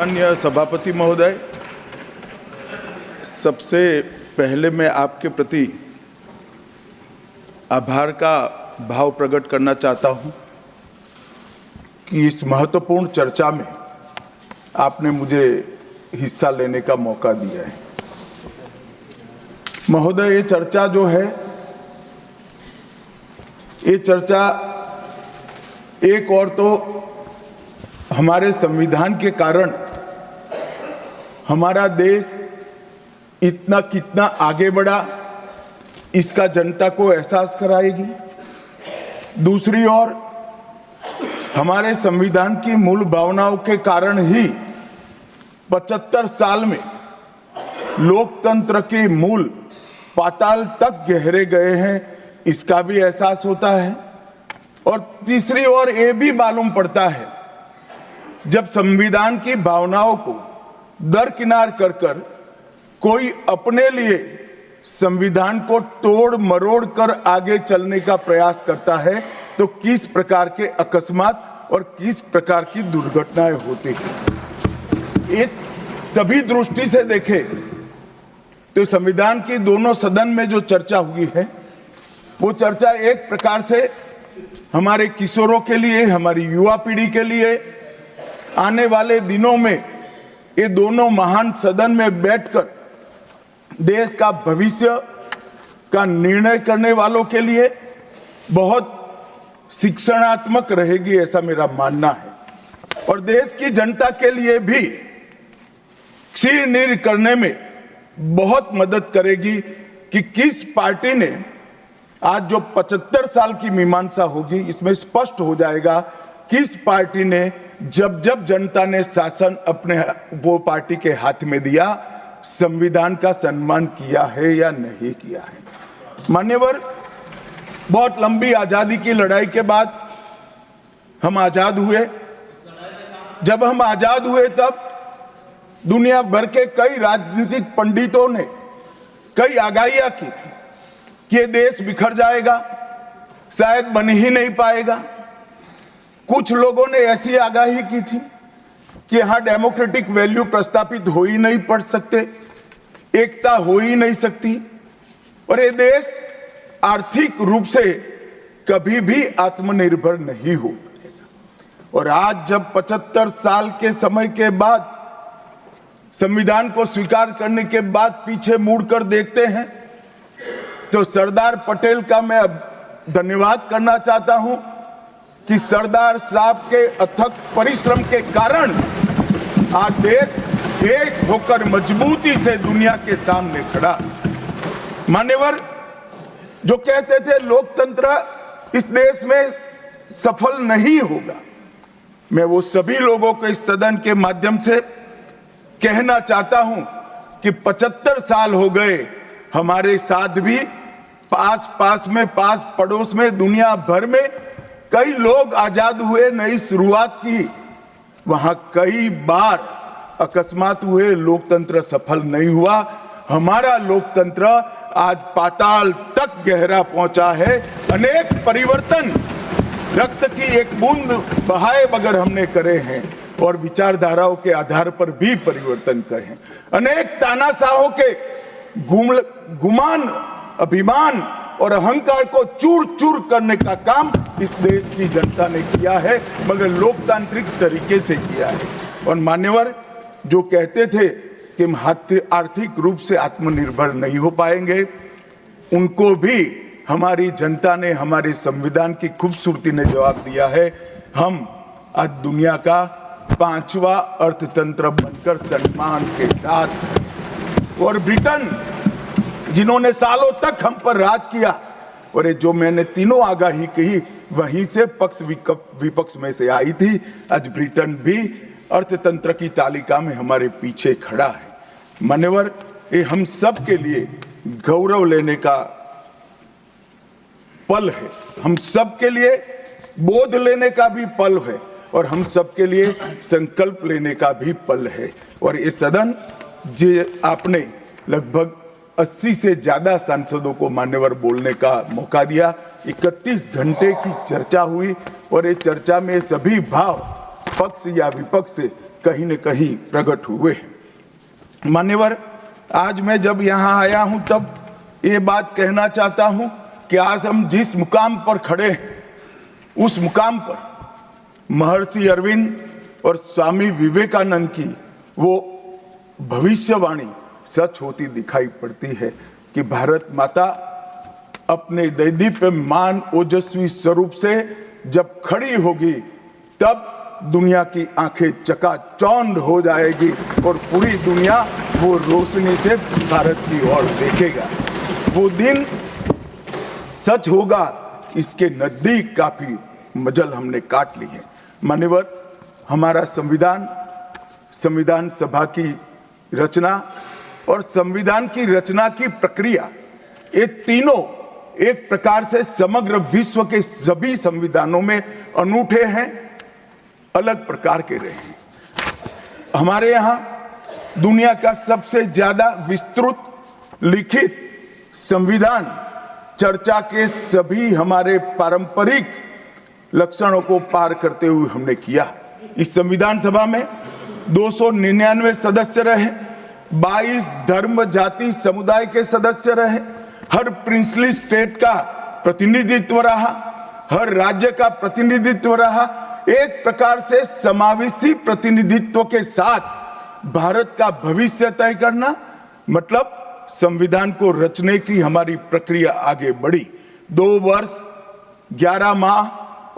माननीय सभापति महोदय, सबसे पहले मैं आपके प्रति आभार का भाव प्रकट करना चाहता हूं कि इस महत्वपूर्ण चर्चा में आपने मुझे हिस्सा लेने का मौका दिया है। महोदय, ये चर्चा जो है, ये चर्चा एक और तो हमारे संविधान के कारण हमारा देश इतना कितना आगे बढ़ा, इसका जनता को एहसास कराएगी। दूसरी ओर हमारे संविधान की मूल भावनाओं के कारण ही 75 साल में लोकतंत्र के मूल पाताल तक गहरे गए हैं, इसका भी एहसास होता है। और तीसरी ओर ये भी मालूम पड़ता है, जब संविधान की भावनाओं को दरकिनार कर कर कोई अपने लिए संविधान को तोड़ मरोड़ कर आगे चलने का प्रयास करता है, तो किस प्रकार के अकस्मात और किस प्रकार की दुर्घटनाएं होती हैं। इस सभी दृष्टि से देखें तो संविधान की दोनों सदन में जो चर्चा हुई है, वो चर्चा एक प्रकार से हमारे किशोरों के लिए, हमारी युवा पीढ़ी के लिए आने वाले दिनों में ये दोनों महान सदन में बैठकर देश का भविष्य का निर्णय करने वालों के लिए बहुत शिक्षणात्मक रहेगी, ऐसा मेरा मानना है। और देश की जनता के लिए भी क्षीण करने में बहुत मदद करेगी कि किस पार्टी ने आज जो 75 साल की मीमांसा होगी, इसमें स्पष्ट हो जाएगा किस पार्टी ने जब जब जनता ने शासन अपने वो पार्टी के हाथ में दिया, संविधान का सम्मान किया है या नहीं किया है। मान्यवर, बहुत लंबी आजादी की लड़ाई के बाद हम आजाद हुए। जब हम आजाद हुए तब दुनिया भर के कई राजनीतिक पंडितों ने कई आगाहियां की थी कि ये देश बिखर जाएगा, शायद बन ही नहीं पाएगा। कुछ लोगों ने ऐसी आगाही की थी कि यहां डेमोक्रेटिक वैल्यू प्रस्तापित हो ही नहीं पड़ सकते, एकता हो ही नहीं सकती, और ये देश आर्थिक रूप से कभी भी आत्मनिर्भर नहीं हो पाएगा। और आज जब 75 साल के समय के बाद, संविधान को स्वीकार करने के बाद पीछे मुड़कर देखते हैं, तो सरदार पटेल का मैं अब धन्यवाद करना चाहता हूं कि सरदार साहब के अथक परिश्रम के कारण आज देश एक होकर मजबूती से दुनिया के सामने खड़ा। मान्यवर, जो कहते थे लोकतंत्र इस देश में सफल नहीं होगा, मैं वो सभी लोगों को इस सदन के माध्यम से कहना चाहता हूं कि 75 साल हो गए, हमारे साथ भी पास पड़ोस में, दुनिया भर में कई लोग आजाद हुए, नई शुरुआत की, वहां कई बार अकस्मात हुए, लोकतंत्र सफल नहीं हुआ। हमारा लोकतंत्र आज पाताल तक गहरा पहुंचा है। अनेक परिवर्तन रक्त की एक बूंद बहाए बगैर हमने करे हैं, और विचारधाराओं के आधार पर भी परिवर्तन करे हैं। अनेक तानाशाहों के गुमान, अभिमान और अहंकार को चूर चूर करने का काम इस देश की जनता ने किया है, मगर लोकतांत्रिक तरीके से किया है। और मान्यवर, जो कहते थे कि हम आर्थिक रूप से आत्मनिर्भर नहीं हो पाएंगे, उनको भी हमारी जनता ने, हमारे संविधान की खूबसूरती ने जवाब दिया है। हम आज दुनिया का 5वां अर्थतंत्र बनकर सम्मान के साथ, और ब्रिटेन जिन्होंने सालों तक हम पर राज किया, और ये जो मैंने तीनों आगाही कही वहीं से पक्ष विपक्ष में से आई थी, आज ब्रिटेन भी अर्थतंत्र की तालिका में हमारे पीछे खड़ा है। मान्यवर, ये हम सब के लिए गौरव लेने का पल है, हम सब के लिए बोध लेने का भी पल है, और हम सब के लिए संकल्प लेने का भी पल है। और ये सदन जे आपने लगभग 80 से ज्यादा सांसदों को मान्यवर बोलने का मौका दिया, 31 घंटे की चर्चा हुई, और ये चर्चा में सभी भाव पक्ष या विपक्ष से कहीं न कहीं प्रकट हुए हैं। मान्यवर, आज मैं जब यहाँ आया हूं तब ये बात कहना चाहता हूं कि आज हम जिस मुकाम पर खड़े हैं उस मुकाम पर महर्षि अरविंद और स्वामी विवेकानंद की वो भविष्यवाणी सच होती दिखाई पड़ती है कि भारत माता अपने दैदीप्यमान ओजस्वी स्वरूप से जब खड़ी होगी तब दुनिया की आंखें चकाचौंध हो जाएगी और पूरी दुनिया वो रोशनी से भारत की ओर देखेगा। वो दिन सच होगा, इसके नजदीक काफी मजल हमने काट ली है। मान्यवर, हमारा संविधान सभा की रचना और संविधान की रचना की प्रक्रिया, ये तीनों एक प्रकार से समग्र विश्व के सभी संविधानों में अनूठे हैं, अलग प्रकार के रहे हैं। हमारे यहाँ दुनिया का सबसे ज्यादा विस्तृत लिखित संविधान चर्चा के सभी हमारे पारंपरिक लक्षणों को पार करते हुए हमने किया। इस संविधान सभा में 299 सदस्य रहे, 22 धर्म जाति समुदाय के सदस्य रहे, हर प्रिंसली स्टेट का प्रतिनिधित्व रहा, हर राज्य का प्रतिनिधित्व रहा। एक प्रकार से समावेशी प्रतिनिधित्व के साथ भारत का भविष्य तय करना, मतलब संविधान को रचने की हमारी प्रक्रिया आगे बढ़ी। 2 वर्ष 11 माह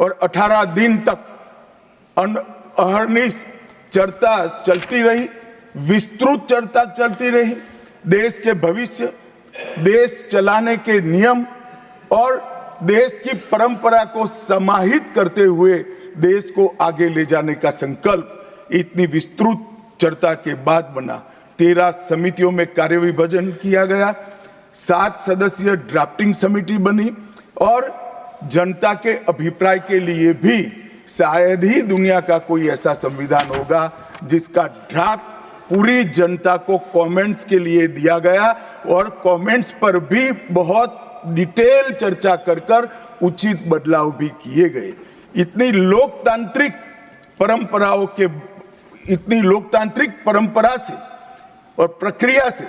और 18 दिन तक अहर्निश चर्चा चलती रही, विस्तृत चर्चा चलती रही। देश के भविष्य, देश चलाने के नियम और देश की परंपरा को समाहित करते हुए देश को आगे ले जाने का संकल्प इतनी विस्तृत चर्चा के बाद बना। 13 समितियों में कार्यविभाजन किया गया, 7 सदस्यीय ड्राफ्टिंग समिति बनी और जनता के अभिप्राय के लिए भी शायद ही दुनिया का कोई ऐसा संविधान होगा जिसका ड्राफ्ट पूरी जनता को कमेंट्स के लिए दिया गया और कमेंट्स पर भी बहुत डिटेल चर्चा कर उचित बदलाव भी किए गए। इतनी लोकतांत्रिक परंपरा से और प्रक्रिया से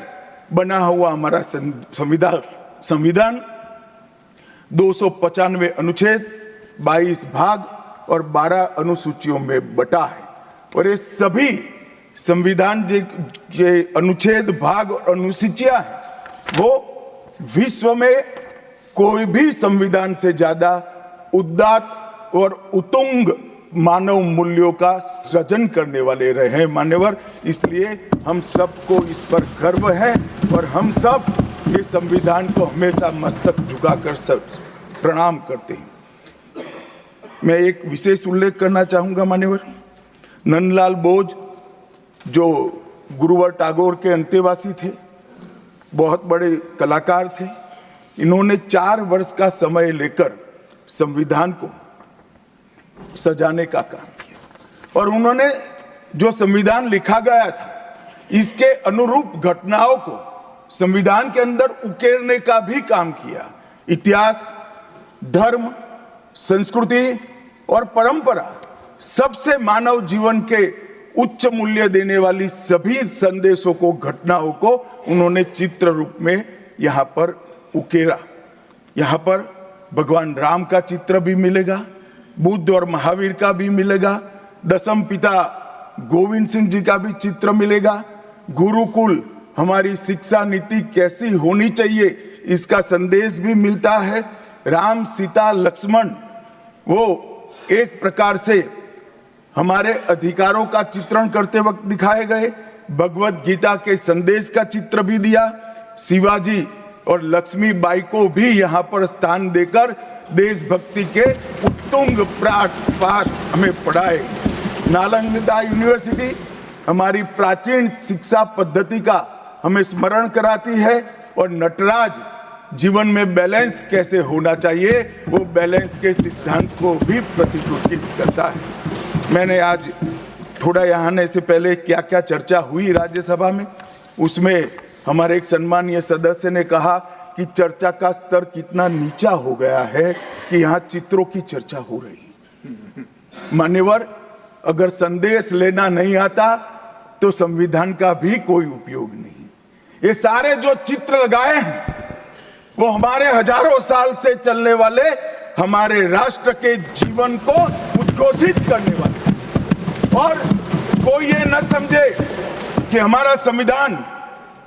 बना हुआ हमारा संविधान 295 अनुच्छेद, 22 भाग और 12 अनुसूचियों में बटा है। और ये सभी संविधान के अनुच्छेद, भाग और अनुसूचियां हैं, वो विश्व में कोई भी संविधान से ज्यादा उदात्त और उत्तुंग मानव मूल्यों का सृजन करने वाले रहे हैं। मान्यवर, इसलिए हम सबको इस पर गर्व है और हम सब ये संविधान को हमेशा मस्तक झुकाकर प्रणाम करते हैं। मैं एक विशेष उल्लेख करना चाहूंगा मान्यवर, नंदलाल बोस जो गुरुवर टैगोर के अंतेवासी थे, बहुत बड़े कलाकार थे। इन्होंने 4 वर्ष का समय लेकर संविधान को सजाने का काम किया और उन्होंने जो संविधान लिखा गया था इसके अनुरूप घटनाओं को संविधान के अंदर उकेरने का भी काम किया। इतिहास, धर्म, संस्कृति और परंपरा, सबसे मानव जीवन के उच्च मूल्य देने वाली सभी संदेशों को, घटनाओं को उन्होंने चित्र रूप में यहाँ पर उकेरा। यहाँ पर भगवान राम का चित्र भी मिलेगा, बुद्ध और महावीर का भी मिलेगा, दशम पिता गोविंद सिंह जी का भी चित्र मिलेगा। गुरुकुल, हमारी शिक्षा नीति कैसी होनी चाहिए, इसका संदेश भी मिलता है। राम, सीता, लक्ष्मण वो एक प्रकार से हमारे अधिकारों का चित्रण करते वक्त दिखाए गए। भगवत गीता के संदेश का चित्र भी दिया। शिवाजी और लक्ष्मीबाई को भी यहाँ पर स्थान देकर देशभक्ति के उत्तुंग पाठ हमें पढ़ाए। नालंदा यूनिवर्सिटी हमारी प्राचीन शिक्षा पद्धति का हमें स्मरण कराती है और नटराज जीवन में बैलेंस कैसे होना चाहिए, वो बैलेंस के सिद्धांत को भी प्रतिरूपित करता है। मैंने आज थोड़ा यहाँ आने से पहले क्या क्या चर्चा हुई राज्यसभा में, उसमें हमारे एक सम्मानीय सदस्य ने कहा कि चर्चा का स्तर कितना नीचा हो गया है कि यहाँ चित्रों की चर्चा हो रही है। मान्यवर, अगर संदेश लेना नहीं आता तो संविधान का भी कोई उपयोग नहीं। ये सारे जो चित्र लगाए हैं वो हमारे हजारों साल से चलने वाले हमारे राष्ट्र के जीवन को उद्घोषित करने वाले। और कोई ये न समझे कि हमारा संविधान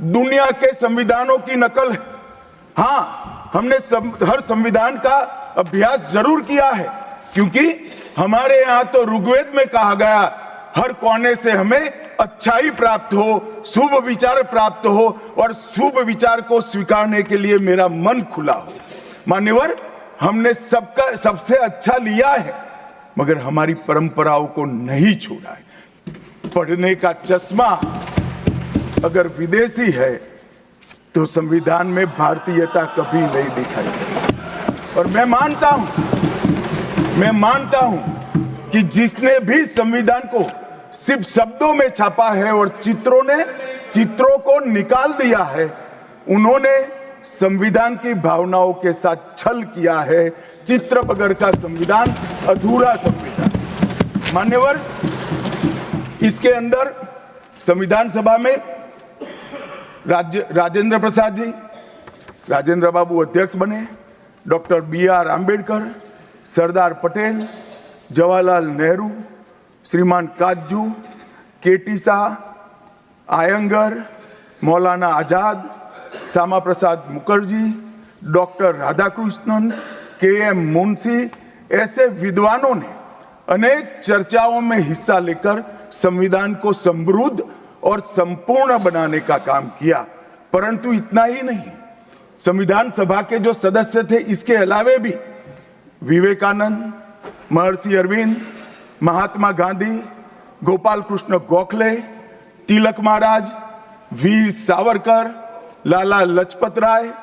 दुनिया के संविधानों की नकल है। हाँ, हमने हर संविधान का अभ्यास जरूर किया है, क्योंकि हमारे यहाँ तो ऋग्वेद में कहा गया हर कोने से हमें अच्छाई प्राप्त हो, शुभ विचार प्राप्त हो और शुभ विचार को स्वीकारने के लिए मेरा मन खुला हो। मान्यवर, हमने सबसे अच्छा लिया है, मगर हमारी परंपराओं को नहीं छोड़ा है। पढ़ने का चश्मा अगर विदेशी है तो संविधान में भारतीयता कभी नहीं दिखाई देती। और मैं मानता हूं कि जिसने भी संविधान को सिर्फ शब्दों में छापा है और चित्रों को निकाल दिया है, उन्होंने संविधान की भावनाओं के साथ छल किया है। चित्र बगैर का संविधान अधूरा संविधान। मान्यवर, इसके अंदर संविधान सभा में राजेंद्र प्रसाद जी, राजेंद्र बाबू अध्यक्ष बने, डॉक्टर BR आंबेडकर, सरदार पटेल, जवाहरलाल नेहरू, श्रीमान काजू, KT Shah, Iyengar, Maulana Azad, Shyama Prasad Mukherjee, doctor Radhakrishnan, KM Munshi, ऐसे विद्वानों ने अनेक चर्चाओं में हिस्सा लेकर संविधान को समृद्ध और संपूर्ण बनाने का काम किया। परंतु इतना ही नहीं, संविधान सभा के जो सदस्य थे, इसके अलावे भी विवेकानंद, महर्षि अरविंद, महात्मा गांधी, गोपाल कृष्ण गोखले, तिलक महाराज, वीर सावरकर, लाला लजपत राय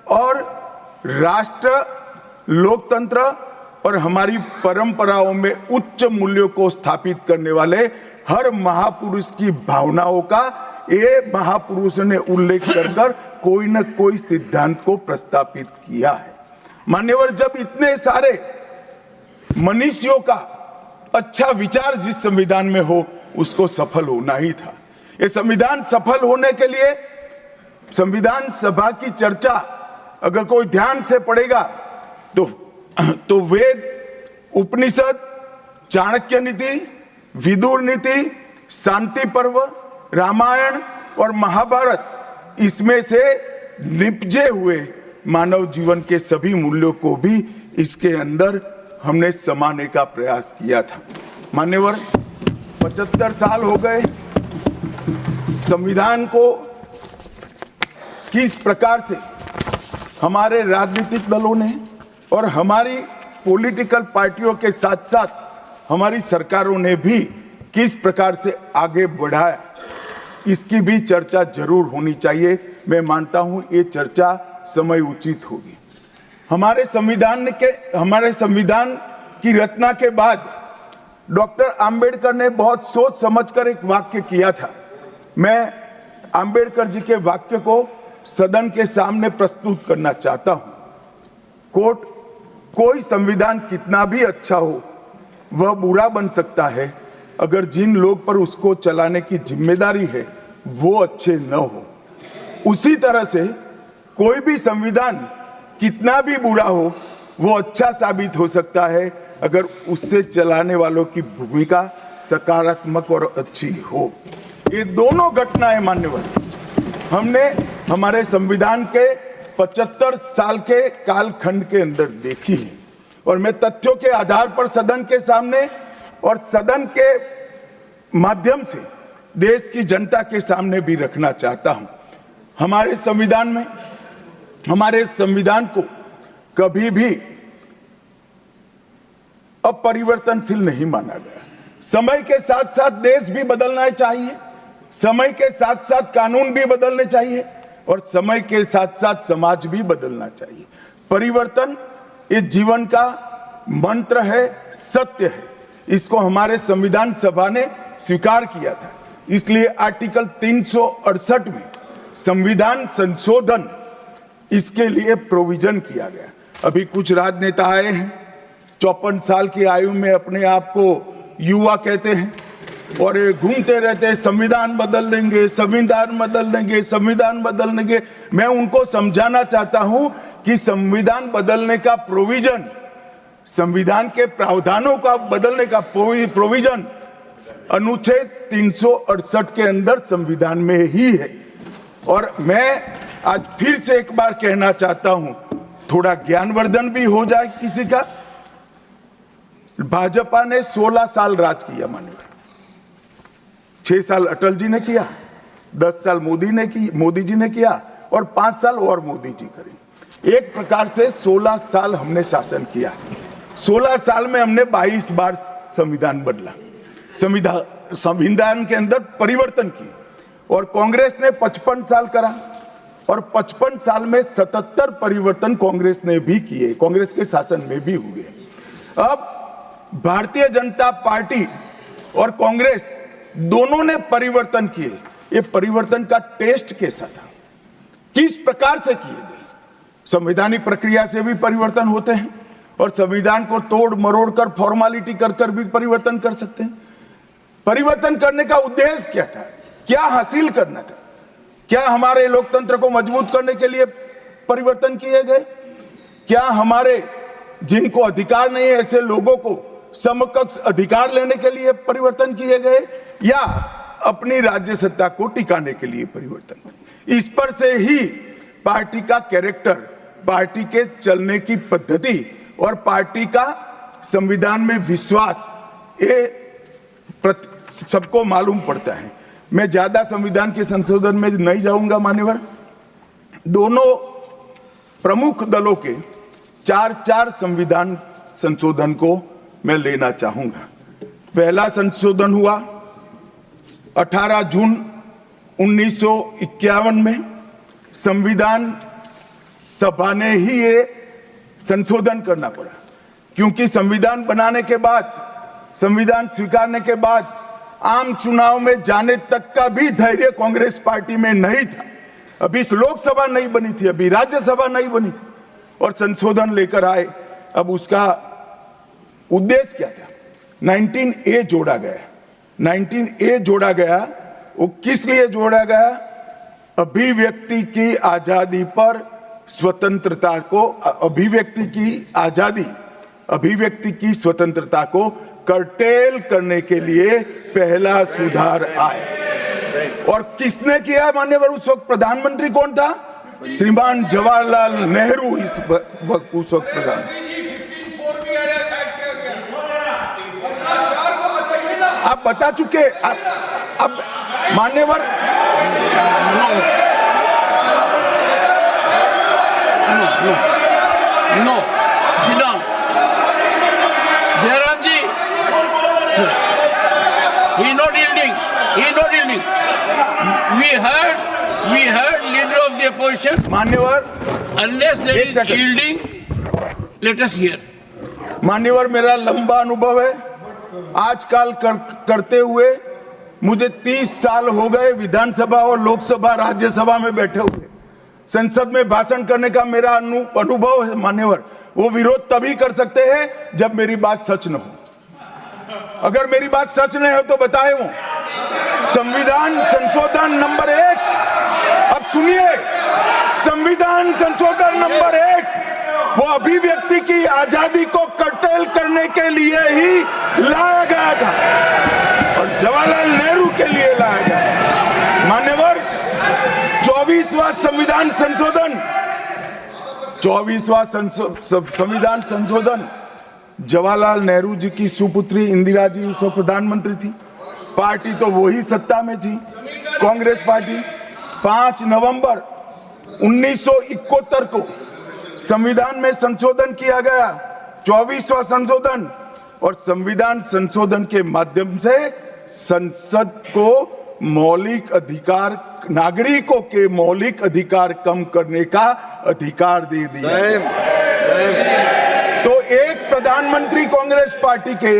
और राष्ट्र, लोकतंत्र और हमारी परंपराओं में उच्च मूल्यों को स्थापित करने वाले हर महापुरुष की भावनाओं का ये महापुरुष ने उल्लेख कर कोई न कोई सिद्धांत को प्रस्तापित किया है। मान्यवर, जब इतने सारे मनुष्यों का अच्छा विचार जिस संविधान में हो, उसको सफल होना ही था। ये संविधान सफल होने के लिए संविधान सभा की चर्चा अगर कोई ध्यान से पढ़ेगा तो वेद, उपनिषद, चाणक्य नीति, विदुर नीति, शांति पर्व, रामायण और महाभारत, इसमें से निपजे हुए मानव जीवन के सभी मूल्यों को भी इसके अंदर हमने समाने का प्रयास किया था। मान्यवर, 75 साल हो गए संविधान को किस प्रकार से हमारे राजनीतिक दलों ने और हमारी पॉलिटिकल पार्टियों के साथ साथ हमारी सरकारों ने भी किस प्रकार से आगे बढ़ाया, इसकी भी चर्चा जरूर होनी चाहिए। मैं मानता हूं ये चर्चा समय उचित होगी। हमारे संविधान की रचना के बाद डॉक्टर आंबेडकर ने बहुत सोच समझकर एक वाक्य किया था। मैं आंबेडकर जी के वाक्य को सदन के सामने प्रस्तुत करना चाहता हूं। कोट, कोई संविधान कितना भी अच्छा हो, वह बुरा बन सकता है अगर जिन लोग पर उसको चलाने की जिम्मेदारी है वो अच्छे न हो। उसी तरह से कोई भी संविधान कितना भी बुरा हो, वो अच्छा साबित हो सकता है अगर उससे चलाने वालों की भूमिका सकारात्मक और अच्छी हो। ये दोनों घटनाएं मान्यवर हमने हमारे संविधान के 75 साल के कालखंड के अंदर देखी है और मैं तथ्यों के आधार पर सदन के सामने और सदन के माध्यम से देश की जनता के सामने भी रखना चाहता हूं। हमारे संविधान को कभी भी अपरिवर्तनशील नहीं माना गया। समय के साथ साथ देश भी बदलना चाहिए, समय के साथ साथ कानून भी बदलने चाहिए और समय के साथ साथ समाज भी बदलना चाहिए। परिवर्तन ये जीवन का मंत्र है, सत्य है। इसको हमारे संविधान सभा ने स्वीकार किया था। इसलिए आर्टिकल 368 में संविधान संशोधन, इसके लिए प्रोविजन किया गया। अभी कुछ राजनेता आए हैं, 54 साल की आयु में अपने आप को युवा कहते हैं और ये घूमते रहते हैं, संविधान बदल देंगे, संविधान बदल देंगे, संविधान बदल देंगे। मैं उनको समझाना चाहता हूं कि संविधान बदलने का प्रोविजन, संविधान के प्रावधानों का बदलने का प्रोविजन अनुच्छेद 368 के अंदर संविधान में ही है। और मैं आज फिर से एक बार कहना चाहता हूं, थोड़ा ज्ञानवर्धन भी हो जाए किसी का। भाजपा ने 16 साल राज किया, माननीय 6 साल अटल जी ने किया, 10 साल मोदी जी ने किया और 5 साल और मोदी जी करें। एक प्रकार से 16 साल हमने शासन किया। 16 साल में हमने 22 बार संविधान बदला, संविधान के अंदर परिवर्तन की। और कांग्रेस ने 55 साल करा और 55 साल में 77 परिवर्तन कांग्रेस ने भी किए, कांग्रेस के शासन में भी हुए। अब भारतीय जनता पार्टी और कांग्रेस दोनों ने परिवर्तन किए। ये परिवर्तन का टेस्ट कैसा था, किस प्रकार से किए गए? संवैधानिक प्रक्रिया से भी परिवर्तन होते हैं और संविधान को तोड़ मरोड़ कर, फॉर्मेलिटी कर कर भी परिवर्तन कर सकते हैं। परिवर्तन करने का उद्देश्य क्या था, क्या हासिल करना था? क्या हमारे लोकतंत्र को मजबूत करने के लिए परिवर्तन किए गए? क्या हमारे जिनको अधिकार नहीं है ऐसे लोगों को समकक्ष अधिकार लेने के लिए परिवर्तन किए गए, या अपनी राज्य सत्ता को टिकाने के लिए परिवर्तन? इस पर से ही पार्टी का कैरेक्टर, पार्टी के चलने की पद्धति और पार्टी का संविधान में विश्वास, ये सबको मालूम पड़ता है। मैं ज्यादा संविधान के संशोधन में नहीं जाऊंगा मान्यवर। दोनों प्रमुख दलों के 4 संविधान संशोधन को मैं लेना चाहूंगा। पहला संशोधन हुआ 18 जून 1951 में। संविधान सभा ने ही ये संशोधन करना पड़ा, क्योंकि संविधान बनाने के बाद, संविधान स्वीकारने के बाद आम चुनाव में जाने तक का भी धैर्य कांग्रेस पार्टी में नहीं था। अभी लोकसभा नहीं बनी थी, अभी राज्यसभा नहीं बनी थी और संशोधन लेकर आए। अब उसका उद्देश्य क्या था? 19A जोड़ा गया। 19A जोड़ा गया, वो किस लिए जोड़ा गया? अभिव्यक्ति की आजादी पर स्वतंत्रता को, अभिव्यक्ति की आजादी, अभिव्यक्ति की स्वतंत्रता को कर्टेल करने के लिए पहला सुधार आया। और किसने किया मान्यवर? उस वक्त प्रधानमंत्री कौन था? श्रीमान जवाहरलाल नेहरू उस वक्त प्रधान। आप बता चुके। अब मान्यवर no sit down Jairam ji, he not yielding. We heard leader of the opposition. मान्यवर, Unless there is yielding, let us hear. मान्यवर, मेरा लंबा अनुभव है आजकल करते हुए। मुझे 30 साल हो गए विधानसभा और लोकसभा राज्यसभा में बैठे हुए। संसद में भाषण करने का मेरा अनुभव है मान्यवर। वो विरोध तभी कर सकते हैं जब मेरी बात सच न हो। अगर मेरी बात सच नहीं हो तो बताए वो संविधान संशोधन नंबर 1, अब सुनिए, संविधान संशोधन नंबर 1 वो अभिव्यक्ति की आजादी को कर्टेल करने के लिए ही लाया गया था और जवाहरलाल नेहरू के लिए लाया गया। मान्यवर, 24वां संविधान संशोधन, 24वां संविधान संशोधन जवाहरलाल नेहरू जी की सुपुत्री इंदिरा जी उस वक्त प्रधानमंत्री थी। पार्टी तो वही सत्ता में थी, कांग्रेस पार्टी। 5 नवंबर 1971 को संविधान में संशोधन किया गया, 24वां संशोधन। और संविधान संशोधन के माध्यम से संसद को मौलिक अधिकार, नागरिकों के मौलिक अधिकार कम करने का अधिकार दे दिया। तो एक प्रधानमंत्री कांग्रेस पार्टी के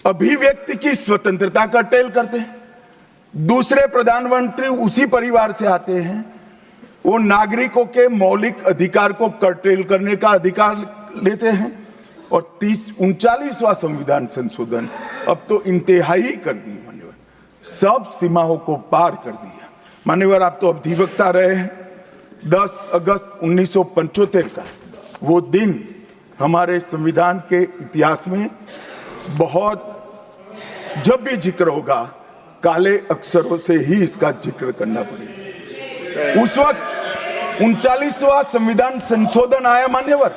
अभिव्यक्ति की स्वतंत्रता का टेल करते हैं, दूसरे प्रधानमंत्री उसी परिवार से आते हैं, वो नागरिकों के मौलिक अधिकार को कर्टेल करने का अधिकार लेते हैं। और 39वां संविधान संशोधन अब तो इंतहाई कर दी मान्यवर, सब सीमाओं को पार कर दिया। मान्यवर, आप तो अधिवक्ता रहे हैं। 10 अगस्त 1975 का वो दिन हमारे संविधान के इतिहास में बहुत, जब भी जिक्र होगा काले अक्षरों से ही इसका जिक्र करना पड़ेगा। उस वक्त 39वां संविधान संशोधन आया मान्यवर।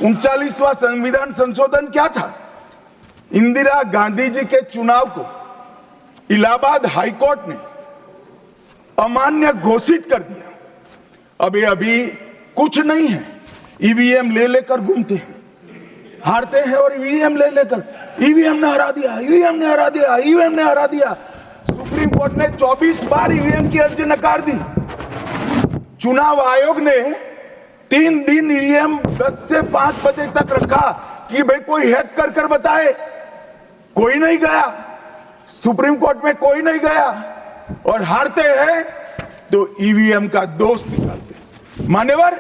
39वां संविधान संशोधन क्या था? इंदिरा गांधी जी के चुनाव को इलाहाबाद हाईकोर्ट ने अमान्य घोषित कर दिया। अब ये अभी कुछ नहीं है, ईवीएम ले लेकर घूमते हैं, हारते हैं और ईवीएम ले लेकर, ईवीएम ने हरा दिया, ईवीएम ने हरा दिया, ईवीएम ने हरा दिया। सुप्रीम कोर्ट ने 24 बार ईवीएम की अर्जी नकार दी। चुनाव आयोग ने 3 दिन ईवीएम 10 से 5 बजे तक रखा कि भाई कोई हैक कर बताए। कोई नहीं गया, सुप्रीम कोर्ट में कोई नहीं गया, और हारते हैं तो ईवीएम का दोष निकालते हैं। मान्यवर,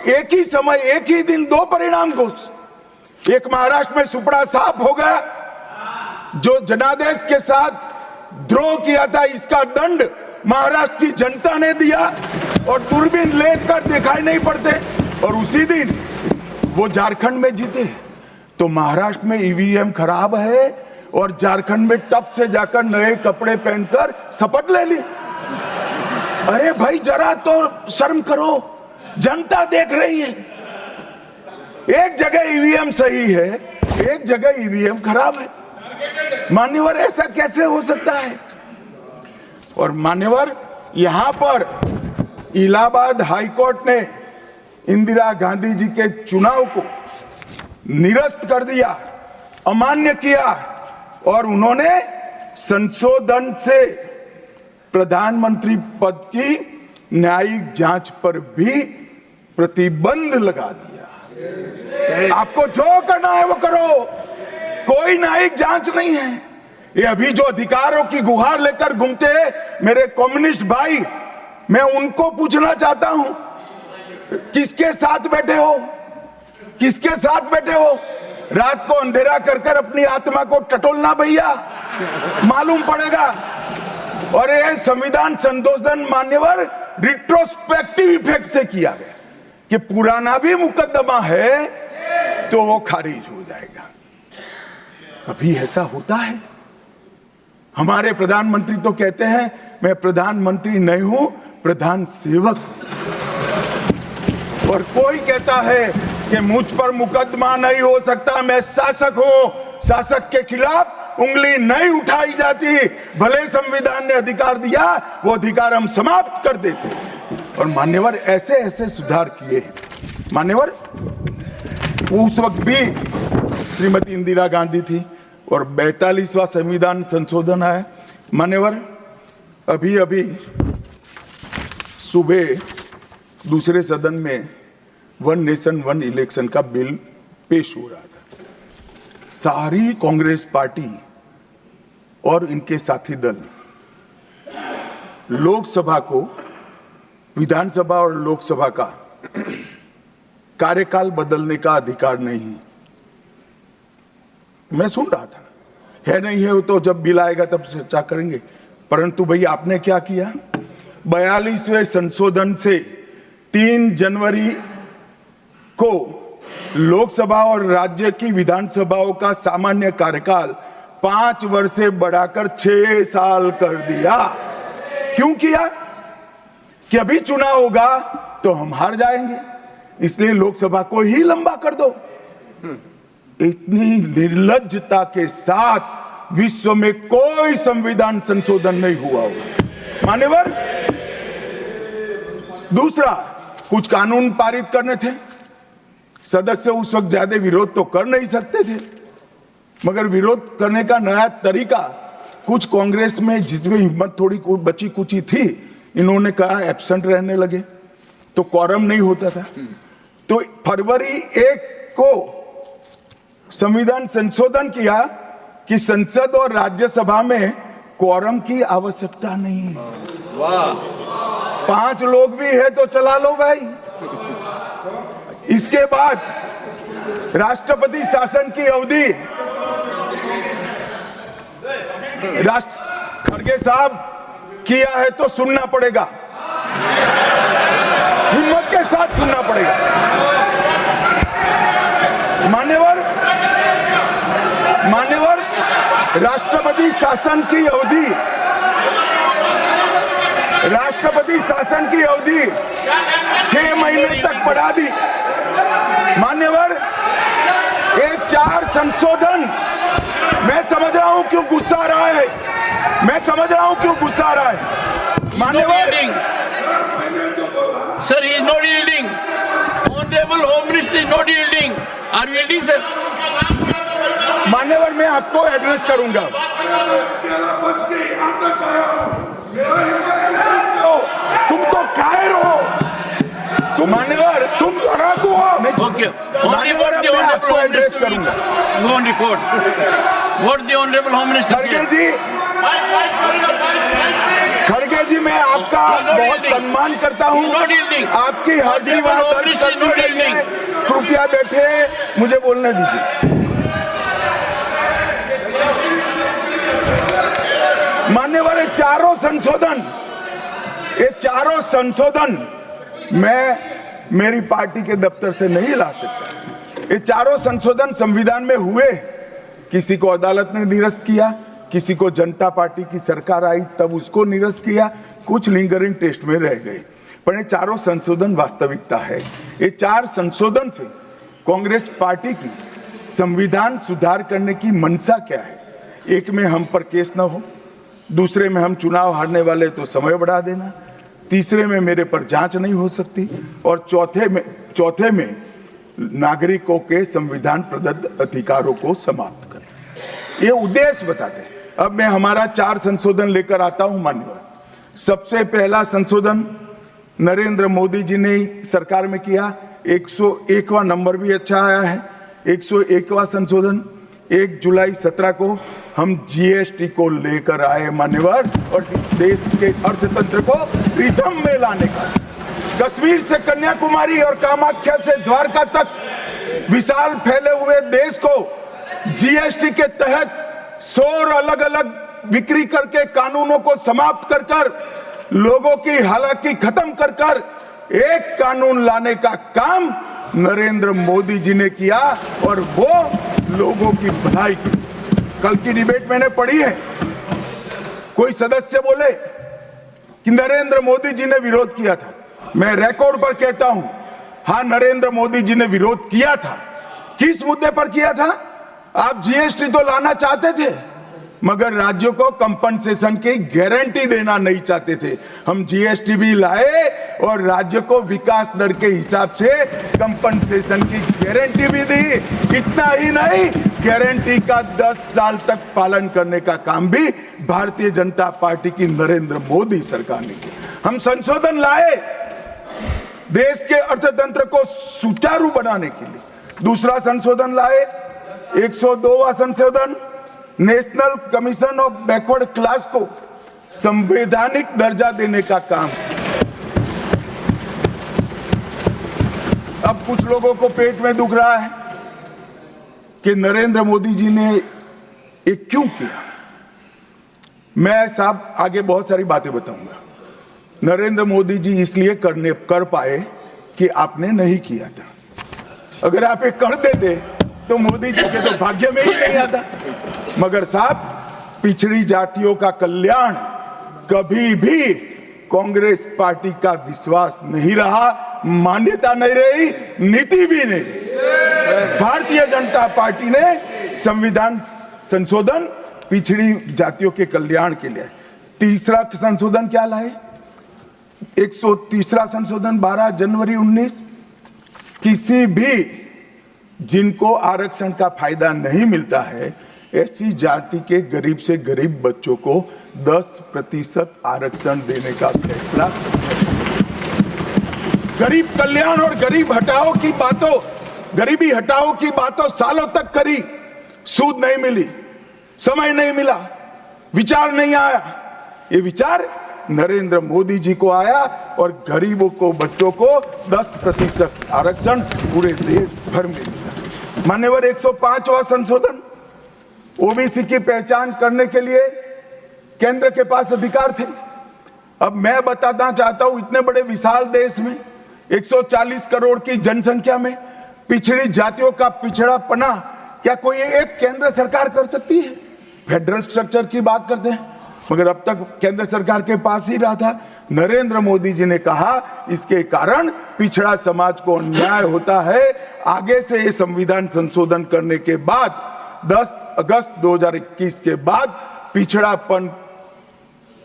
एक ही समय, एक ही दिन 2 परिणाम घोषित। एक महाराष्ट्र में सुपड़ा साफ हो गया, जो जनादेश के साथ द्रोह किया था, इसका दंड महाराष्ट्र की जनता ने दिया और दूरबीन लेकर दिखाई नहीं पड़ते, और उसी दिन वो झारखंड में जीते। तो महाराष्ट्र में ईवीएम खराब है और झारखंड में टप से जाकर नए कपड़े पहनकर शपथ ले ली। अरे भाई, जरा तो शर्म करो, जनता देख रही है। एक जगह ईवीएम सही है, एक जगह ईवीएम खराब है। मान्यवर, ऐसा कैसे हो सकता है? और मान्यवर, यहां पर इलाहाबाद हाईकोर्ट ने इंदिरा गांधी जी के चुनाव को निरस्त कर दिया, अमान्य किया, और उन्होंने संशोधन से प्रधानमंत्री पद की न्यायिक जांच पर भी प्रतिबंध लगा दिया। आपको जो करना है वो करो, कोई न्यायिक जांच नहीं है। ये अभी जो अधिकारों की गुहार लेकर घूमते हैं मेरे कम्युनिस्ट भाई, मैं उनको पूछना चाहता हूं, किसके साथ बैठे हो? किसके साथ बैठे हो? रात को अंधेरा कर अपनी आत्मा को टटोलना भैया, मालूम पड़ेगा। और ये संविधान संशोधन मान्यवर रिट्रोस्पेक्टिव इफेक्ट से किया गया कि पुराना भी मुकदमा है तो वो खारिज हो जाएगा। कभी ऐसा होता है? हमारे प्रधानमंत्री तो कहते हैं मैं प्रधानमंत्री नहीं हूं, प्रधान सेवक। और कोई कहता है कि मुझ पर मुकदमा नहीं हो सकता, मैं शासक हूं, शासक के खिलाफ उंगली नहीं उठाई जाती। भले संविधान ने अधिकार दिया, वो अधिकार हम समाप्त कर देते हैं। और मान्यवर, ऐसे ऐसे सुधार किए हैं। मान्यवर, उस वक्त भी श्रीमती इंदिरा गांधी थी और 42वां संविधान संशोधन आया। मान्यवर, अभी अभी सुबह दूसरे सदन में 1 नेशन 1 इलेक्शन का बिल पेश हो रहा था। सारी कांग्रेस पार्टी और इनके साथी दल लोकसभा को, विधानसभा और लोकसभा का कार्यकाल बदलने का अधिकार नहीं। मैं सुन रहा था, है नहीं है तो जब बिल आएगा तब चर्चा करेंगे। परंतु भाई, आपने क्या किया? 42वें संशोधन से 3 जनवरी को लोकसभा और राज्य की विधानसभाओं का सामान्य कार्यकाल 5 वर्ष से बढ़ाकर 6 साल कर दिया। क्यों किया? कि अभी चुनाव होगा तो हम हार जाएंगे, इसलिए लोकसभा को ही लंबा कर दो। इतनी निर्लज्जता के साथ विश्व में कोई संविधान संशोधन नहीं हुआ होगा। मान्यवर, दूसरा, कुछ कानून पारित करने थे। सदस्य उस वक्त ज्यादा विरोध तो कर नहीं सकते थे, मगर विरोध करने का नया तरीका कुछ कांग्रेस में, जिसमें हिम्मत थोड़ी बची कुची थी, इन्होंने कहा एब्सेंट रहने लगे तो क्वारम नहीं होता था। तो फरवरी 1 को संविधान संशोधन किया कि संसद और राज्यसभा में क्वारम की आवश्यकता नहीं है। वाह, 5 लोग भी है तो चला लो भाई। इसके बाद राष्ट्रपति शासन की अवधि, खड़गे साहब किया है तो सुनना पड़ेगा, हिम्मत के साथ सुनना पड़ेगा। मान्यवर राष्ट्रपति शासन की अवधि, राष्ट्रपति शासन की अवधि 6 महीने तक बढ़ा दी। मान्यवर, ये 4 संशोधन, मैं समझ रहा हूं क्यों गुस्सा आ रहा है, मैं समझ रहा हूं क्यों गुस्सा आ रहा है। मान्यवर, sir, he is not yielding. Honorable Home Minister is not yielding. Are you yielding, sir? मान्यवर, मैं आपको एड्रेस करूंगा। तुम तो कायर हो, तुम मान्यवर, तुम लड़ाकू हो। Okay. मान्यवर, मैं आपको एड्रेस करूंगा। Go on record. What the Honorable Home Minister said. खड़गे जी, मैं आपका बहुत सम्मान करता हूं, आपकी हाजिरी वहां दर्ज कर दी गई है। कृपया बैठे, मुझे बोलने दीजिए। मान्यवर, ये चारों संशोधन मैं मेरी पार्टी के दफ्तर से नहीं ला सकता। ये चारों संशोधन संविधान में हुए, किसी को अदालत ने निरस्त किया, किसी को जनता पार्टी की सरकार आई तब उसको निरस्त किया, कुछ लिंगरिंग टेस्ट में रह गए, पर ये चारों संशोधन वास्तविकता है। ये 4 संशोधन से कांग्रेस पार्टी की संविधान सुधार करने की मंशा क्या है? एक में हम पर केस ना हो, दूसरे में हम चुनाव हारने वाले तो समय बढ़ा देना, तीसरे में मेरे पर जांच नहीं हो सकती, और चौथे में नागरिकों के संविधान प्रदत्त अधिकारों को समाप्त करना। ये उद्देश्य बताते हैं। अब मैं हमारा 4 संशोधन लेकर आता हूं। माननीय, सबसे पहला संशोधन नरेंद्र मोदी जी ने सरकार में किया, 101वां नंबर भी अच्छा आया है। 101वां संशोधन 1 जुलाई 17 को हम जीएसटी को लेकर आए मान्यवर, और इस देश के अर्थतंत्र को रिदम में लाने का, कश्मीर से कन्याकुमारी और कामाख्या से द्वारका तक विशाल फैले हुए देश को जीएसटी के तहत 100 अलग अलग बिक्री करके कानूनों को समाप्त कर कर, लोगों की हालाकी खत्म कर कर एक कानून लाने का काम नरेंद्र मोदी जी ने किया, और वो लोगों की भलाई की। कल की डिबेट मैंने पढ़ी है, कोई सदस्य बोले कि नरेंद्र मोदी जी ने विरोध किया था। मैं रिकॉर्ड पर कहता हूं, हां, नरेंद्र मोदी जी ने विरोध किया था। किस मुद्दे पर किया था? आप जीएसटी तो लाना चाहते थे, मगर राज्यों को कंपनसेशन की गारंटी देना नहीं चाहते थे। हम जीएसटी भी लाए और राज्य को विकास दर के हिसाब से कंपनसेशन की गारंटी भी दी। इतना ही नहीं, गारंटी का 10 साल तक पालन करने का काम भी भारतीय जनता पार्टी की नरेंद्र मोदी सरकार ने किया। हम संशोधन लाए देश के अर्थतंत्र को सुचारू बनाने के लिए। दूसरा संशोधन लाए, 102वां संशोधन, national commission of backward class को संवैधानिक दर्जा देने का काम। अब कुछ लोगों को पेट में दुख रहा है कि नरेंद्र मोदी जी ने ये क्यों किया। मैं साहब आगे बहुत सारी बातें बताऊंगा। नरेंद्र मोदी जी इसलिए कर पाए कि आपने नहीं किया था। अगर आप ये कर देते तो मोदी जी के तो भाग्य में ही नहीं आता। मगर साहब, पिछड़ी जातियों का कल्याण कभी भी कांग्रेस पार्टी का विश्वास नहीं रहा, मान्यता नहीं रही, नीति भी नहीं रही। भारतीय जनता पार्टी ने संविधान संशोधन पिछड़ी जातियों के कल्याण के लिए। तीसरा संशोधन क्या लाए? 130वां संशोधन 12 जनवरी 19, किसी भी जिनको आरक्षण का फायदा नहीं मिलता है, ऐसी जाति के गरीब से गरीब बच्चों को 10% आरक्षण देने का फैसला। गरीब कल्याण और गरीब हटाओ की बातों, गरीबी हटाओ की बातों सालों तक करी, सूद नहीं मिली, समय नहीं मिला, विचार नहीं आया। ये विचार नरेंद्र मोदी जी को आया और गरीबों को, बच्चों को 10% आरक्षण पूरे देश भर में मिला। मान्यवर 105वां संशोधन, ओबीसी की पहचान करने के लिए केंद्र के पास अधिकार थे। अब मैं बताना चाहता हूं, इतने बड़े विशाल देश में 140 करोड़ की जनसंख्या में पिछड़ी जातियों का पिछड़ापना क्या कोई एक केंद्र सरकार कर सकती है? फेडरल स्ट्रक्चर की बात करते हैं, मगर अब तक केंद्र सरकार के पास ही रहा था। नरेंद्र मोदी जी ने कहा इसके कारण पिछड़ा समाज को अन्याय होता है। आगे से ये संविधान संशोधन करने के बाद 10 अगस्त 2021 के बाद पिछड़ापन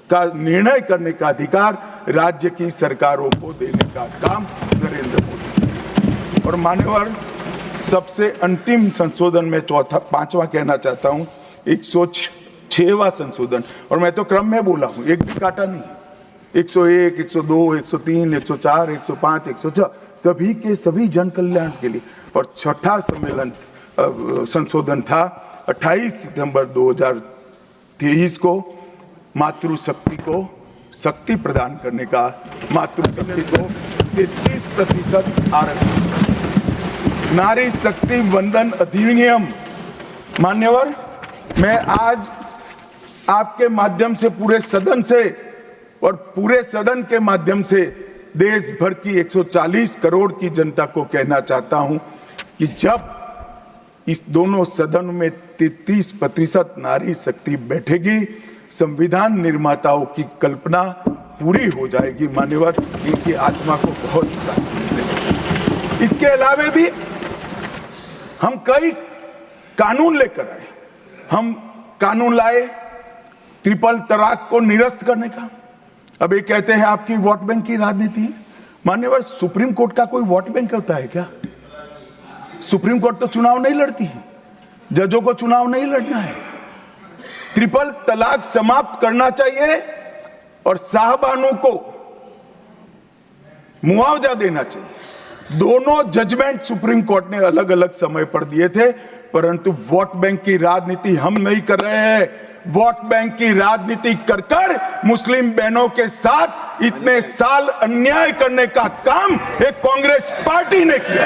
का निर्णय करने का अधिकार राज्य की सरकारों को देने का काम नरेंद्र मोदी। और मान्यवर, सबसे अंतिम संशोधन में पांचवा कहना चाहता हूं, 106वां संशोधन, और मैं तो क्रम में बोला हूं, एक भी काटा नहीं। 101, 102, 103, 104, 105, 106 सभी के सभी जन कल्याण के लिए। और छठा सम्मेलन संशोधन था 28 सितंबर 2023 को, मातृशक्ति को शक्ति प्रदान करने का, मातृशक्ति को 33% आरक्षण, नारी शक्ति वंदन अधिनियम। मान्यवर, मैं आज आपके माध्यम से पूरे सदन से और पूरे सदन के माध्यम से देश भर की 140 करोड़ की जनता को कहना चाहता हूं कि जब इस दोनों सदन में 33% नारी शक्ति बैठेगी, संविधान निर्माताओं की कल्पना पूरी हो जाएगी। मान्यवर, इनकी आत्मा को बहुत शांति मिलेगी। इसके अलावा भी हम कई कानून लेकर आए। हम कानून लाए ट्रिपल तलाक को निरस्त करने का। अब ये कहते हैं आपकी वोट बैंक की राजनीति है। मान्यवर, सुप्रीम कोर्ट का कोई वोट बैंक होता है क्या? सुप्रीम कोर्ट तो चुनाव नहीं लड़ती है, जजों को चुनाव नहीं लड़ना है। ट्रिपल तलाक समाप्त करना चाहिए और साहबानों को मुआवजा देना चाहिए। दोनों जजमेंट सुप्रीम कोर्ट ने अलग अलग समय पर दिए थे, परंतु वोट बैंक की राजनीति हम नहीं कर रहे हैं। वोट बैंक की राजनीति कर कर मुस्लिम बहनों के साथ इतने साल अन्याय करने का काम एक कांग्रेस पार्टी ने किया।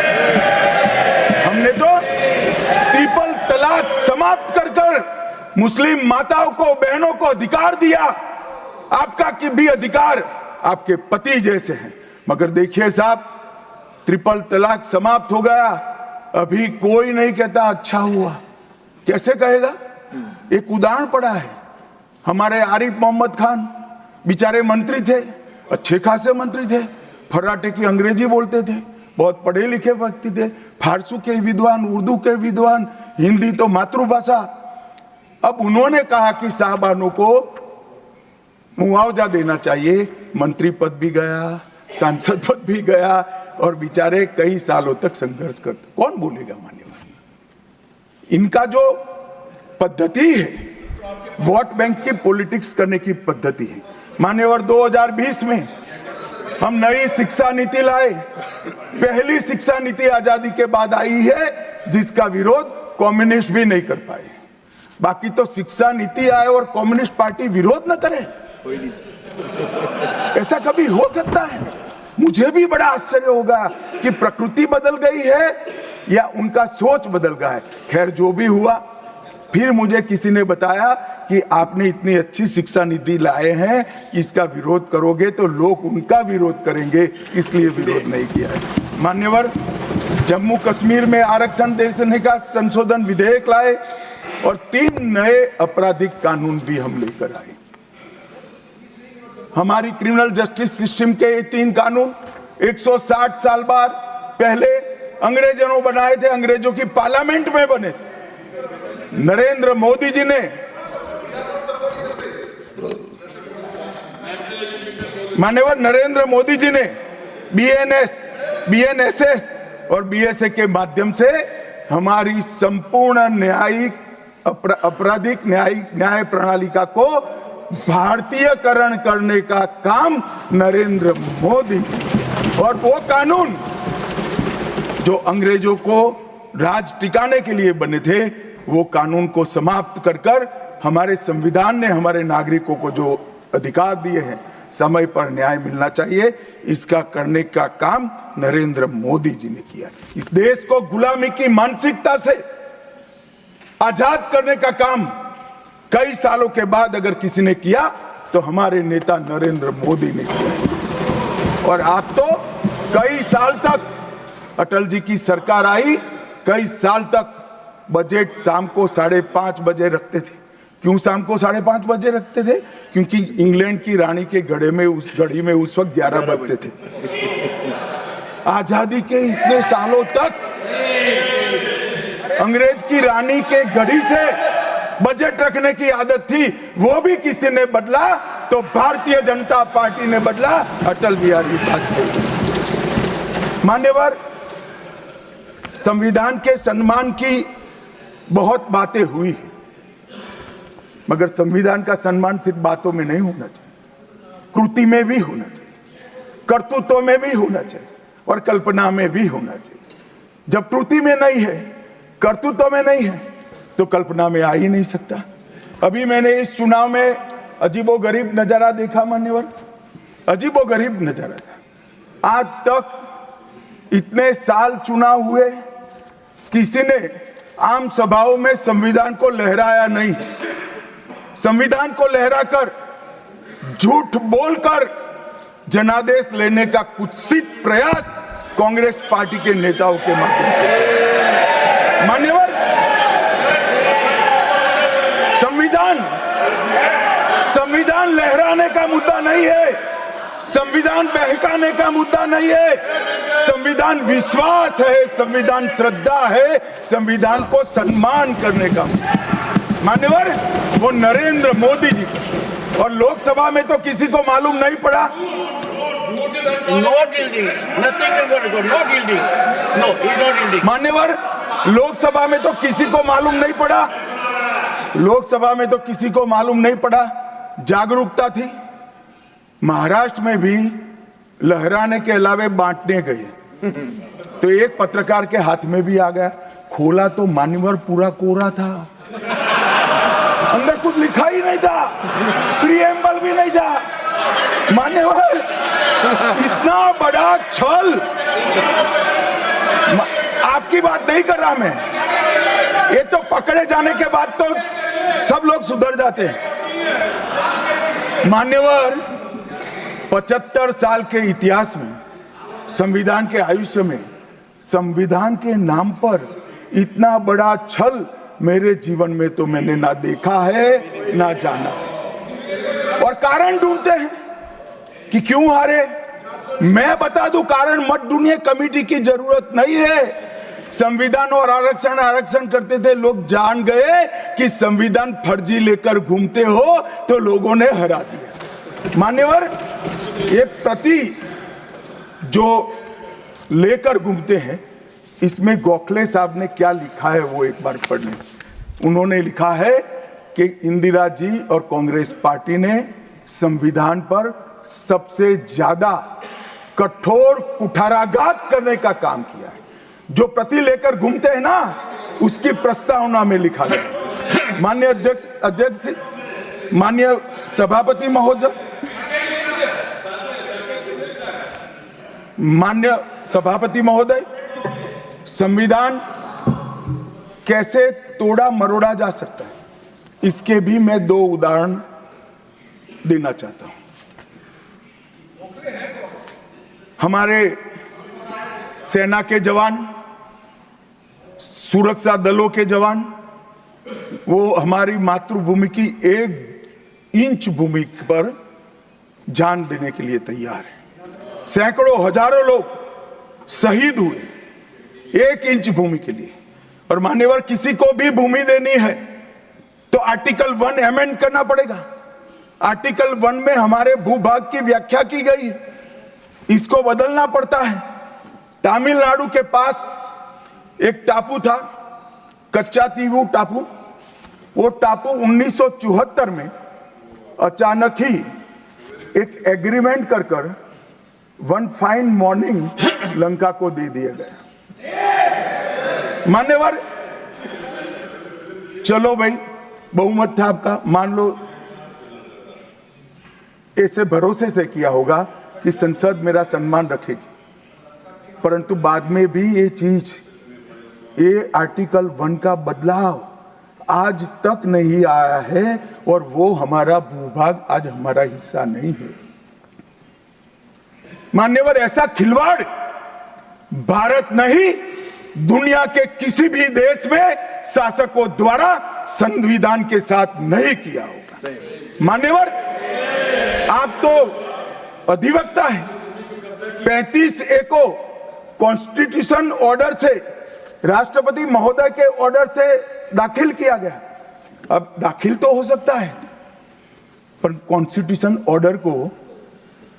हमने तो ट्रिपल तलाक समाप्त कर कर मुस्लिम माताओं को, बहनों को अधिकार दिया। आपका कि भी अधिकार आपके पति जैसे हैं, मगर देखिए साहब, ट्रिपल तलाक समाप्त हो गया, अभी कोई नहीं कहता अच्छा हुआ। कैसे कहेगा? एक उदाहरण पड़ा है, हमारे आरिफ मोहम्मद खान बेचारे मंत्री थे, अच्छे खासे मंत्री थे, फर्राटे की अंग्रेजी बोलते थे, बहुत पढ़े लिखे व्यक्ति थे, फारसी के विद्वान, उर्दू के विद्वान, हिंदी तो मातृभाषा। अब उन्होंने कहा कि साहबानों को मुआवजा देना चाहिए। मंत्री पद भी गया, सांसद पद भी गया, और बेचारे कई सालों तक संघर्ष करते। कौन बोलेगा? मान्यवर, इनका जो पद्धति है वोट बैंक की पॉलिटिक्स करने की पद्धति है। मान्यवर, 2020 में हम नई शिक्षा नीति लाए। पहली शिक्षा नीति आजादी के बाद आई है जिसका विरोध कम्युनिस्ट भी नहीं कर पाए। बाकी तो शिक्षा नीति आए और कम्युनिस्ट पार्टी विरोध न करे, ऐसा कभी हो सकता है? मुझे भी बड़ा आश्चर्य होगा कि प्रकृति बदल गई है या उनका सोच बदल गया है। खैर, जो भी हुआ, फिर मुझे किसी ने बताया कि आपने इतनी अच्छी शिक्षा नीति लाए हैं कि इसका विरोध करोगे तो लोग उनका विरोध करेंगे, इसलिए विरोध नहीं किया है। मान्यवर, जम्मू कश्मीर में आरक्षण देने का संशोधन विधेयक लाए और 3 नए आपराधिक कानून भी हम लेकर आए। हमारी क्रिमिनल जस्टिस सिस्टम के ये 3 कानून 160 साल बाद पहले अंग्रेजों ने बनाए थे, अंग्रेजों की पार्लियामेंट में बने थे। नरेंद्र मोदी जी ने, माननीय नरेंद्र मोदी जी ने बीएनएस, बीएनएसएस और बीएसए के माध्यम से हमारी संपूर्ण न्यायिक आपराधिक न्याय प्रणालिका को भारतीयकरण करने का काम नरेंद्र मोदी जी। और वो कानून जो अंग्रेजों को राज टिकाने के लिए बने थे, वो कानून को समाप्त कर कर हमारे संविधान ने हमारे नागरिकों को जो अधिकार दिए हैं, समय पर न्याय मिलना चाहिए। इसका करने का काम नरेंद्र मोदी जी ने किया। इस देश को गुलामी की मानसिकता से आजाद करने का काम कई सालों के बाद अगर किसी ने किया तो हमारे नेता नरेंद्र मोदी ने किया। और आप तो कई साल तक, अटल जी की सरकार आई, कई साल तक बजट शाम को 5:30 बजे रखते थे। क्यों शाम को 5:30 बजे रखते थे? क्योंकि इंग्लैंड की रानी के घड़ी में उस वक्त 11 बजते थे। आजादी के इतने सालों तक अंग्रेज की रानी के घड़ी से बजट रखने की आदत थी, वो भी किसी ने बदला तो भारतीय जनता पार्टी ने बदला, अटल बिहारी वाजपेयी। मान्यवर, संविधान के सम्मान की बहुत बातें हुई, मगर संविधान का सम्मान सिर्फ बातों में नहीं होना चाहिए, कृति में भी होना चाहिए, कर्तृत्व में भी होना चाहिए और कल्पना में भी होना चाहिए। जब कृति में नहीं है, कर्तृत्व में नहीं है, तो कल्पना में आ ही नहीं सकता। अभी मैंने इस चुनाव में अजीबोगरीब नजारा देखा मान्यवर, अजीबोगरीब नजारा था। आज तक इतने साल चुनाव हुए, किसी ने आम सभाओं में संविधान को लहराया नहीं। संविधान को लहराकर, झूठ बोलकर जनादेश लेने का कुत्सित प्रयास कांग्रेस पार्टी के नेताओं के माध्यम से। मान्यवर, संविधान लहराने का मुद्दा नहीं है, संविधान बहकाने का मुद्दा नहीं है। संविधान विश्वास है, संविधान श्रद्धा है, संविधान को सम्मान करने का। मान्यवर, वो नरेंद्र मोदी जी, और लोकसभा में तो किसी को मालूम नहीं पड़ा। मान्यवर, लोकसभा में तो किसी को मालूम नहीं पड़ा, लोकसभा में तो किसी को मालूम नहीं पड़ा। जागरूकता थी। महाराष्ट्र में भी लहराने के अलावे बांटने गए तो एक पत्रकार के हाथ में भी आ गया, खोला तो मान्यवर पूरा कोरा था, अंदर कुछ लिखा ही नहीं था, प्रीएम्बल भी नहीं था। मान्यवर, इतना बड़ा छल। आपकी बात नहीं कर रहा मैं, ये तो पकड़े जाने के बाद तो सब लोग सुधर जाते हैं। मान्यवर, 75 साल के इतिहास में, संविधान के आयुष्य में, संविधान के नाम पर इतना बड़ा छल मेरे जीवन में तो मैंने ना देखा है ना जाना है। और कारण ढूंढते हैं कि क्यों हारे। मैं बता दूं, कारण मत ढूंढिए, कमेटी की जरूरत नहीं है। संविधान और आरक्षण करते थे, लोग जान गए कि संविधान फर्जी लेकर घूमते हो तो लोगों ने हरा दिया। मान्यवर, ये प्रति जो लेकर घूमते हैं, इसमें गोखले साहब ने क्या लिखा है वो एक बार पढ़ लें। उन्होंने लिखा है कि इंदिरा जी और कांग्रेस पार्टी ने संविधान पर सबसे ज्यादा कठोर कुठाराघात करने का काम किया है। जो प्रति लेकर घूमते हैं ना, उसकी प्रस्तावना में लिखा गया। माननीय अध्यक्ष, माननीय सभापति महोदय, माननीय सभापति महोदय, संविधान कैसे तोड़ा मरोड़ा जा सकता है, इसके भी मैं 2 उदाहरण देना चाहता हूं। हमारे सेना के जवान, सुरक्षा दलों के जवान, वो हमारी मातृभूमि की 1 इंच भूमि पर जान देने के लिए तैयार है। सैकड़ों हजारों लोग शहीद हुए 1 इंच भूमि के लिए। और मान्यवर, किसी को भी भूमि देनी है तो आर्टिकल 1 अमेंड करना पड़ेगा। आर्टिकल 1 में हमारे भूभाग की व्याख्या की गई है, इसको बदलना पड़ता है। तमिलनाडु के पास एक टापू था, कच्चातीवू टापू। वो टापू 1974 में अचानक ही एक एग्रीमेंट कर वन फाइन मॉर्निंग लंका को दे दिया गया। मान्यवर, चलो भाई, बहुमत था आपका, मान लो, ऐसे भरोसे से किया होगा कि संसद मेरा सम्मान रखेगी, परंतु बाद में भी ये आर्टिकल 1 का बदलाव आज तक नहीं आया है और वो हमारा भूभाग आज हमारा हिस्सा नहीं है। मान्यवर, ऐसा खिलवाड़ भारत नहीं, दुनिया के किसी भी देश में शासकों द्वारा संविधान के साथ नहीं किया होगा। मान्यवर, आप तो अधिवक्ता हैं। 35A को कॉन्स्टिट्यूशन ऑर्डर से, राष्ट्रपति महोदय के ऑर्डर से दाखिल किया गया। अब दाखिल तो हो सकता है, पर कॉन्स्टिट्यूशन ऑर्डर को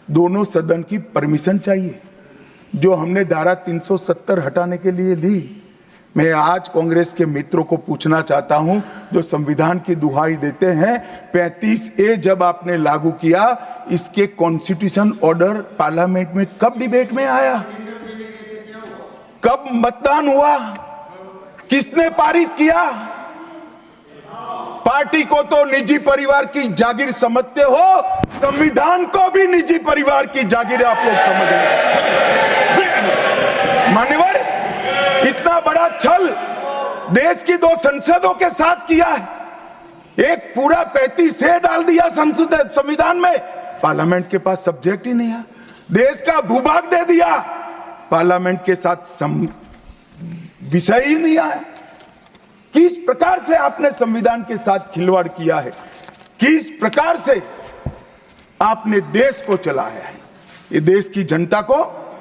दोनों सदन की परमिशन चाहिए, जो हमने धारा 370 हटाने के लिए ली। मैं आज कांग्रेस के मित्रों को पूछना चाहता हूं, जो संविधान की दुहाई देते हैं, 35A जब आपने लागू किया, इसके कॉन्स्टिट्यूशन ऑर्डर पार्लियामेंट में कब डिबेट में आया, कब मतदान हुआ, किसने पारित किया? पार्टी को तो निजी परिवार की जागीर समझते हो, संविधान को भी निजी परिवार की जागीर आप लोग समझ रहे। मान्यवर, इतना बड़ा छल देश की 2 संसदों के साथ किया है। एक पूरा 35A डाल दिया संसद संविधान में, पार्लियामेंट के पास सब्जेक्ट ही नहीं है। देश का भूभाग दे दिया, पार्लियामेंट के साथ विषय ही नहीं आया। किस प्रकार से आपने संविधान के साथ खिलवाड़ किया है, किस प्रकार से आपने देश को चलाया है, ये देश की जनता को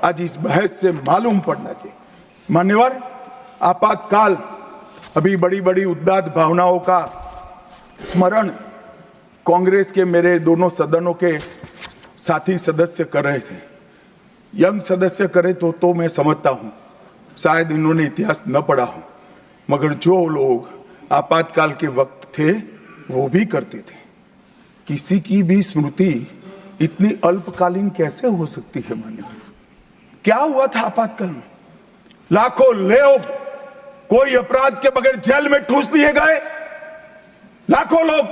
आज इस बहस से मालूम पड़ना चाहिए। मान्यवर, आपातकाल, अभी बड़ी बड़ी उद्दात भावनाओं का स्मरण कांग्रेस के मेरे दोनों सदनों के साथी सदस्य कर रहे थे। यंग सदस्य करे तो मैं समझता हूं, शायद इन्होंने इतिहास न पढ़ा हो, मगर जो लोग आपातकाल के वक्त थे वो भी करते थे। किसी की भी स्मृति इतनी अल्पकालीन कैसे हो सकती है? मान्यवर, क्या हुआ था आपातकाल में? लाखों लोग कोई अपराध के बगैर जेल में ठूस दिए गए। लाखों लोग,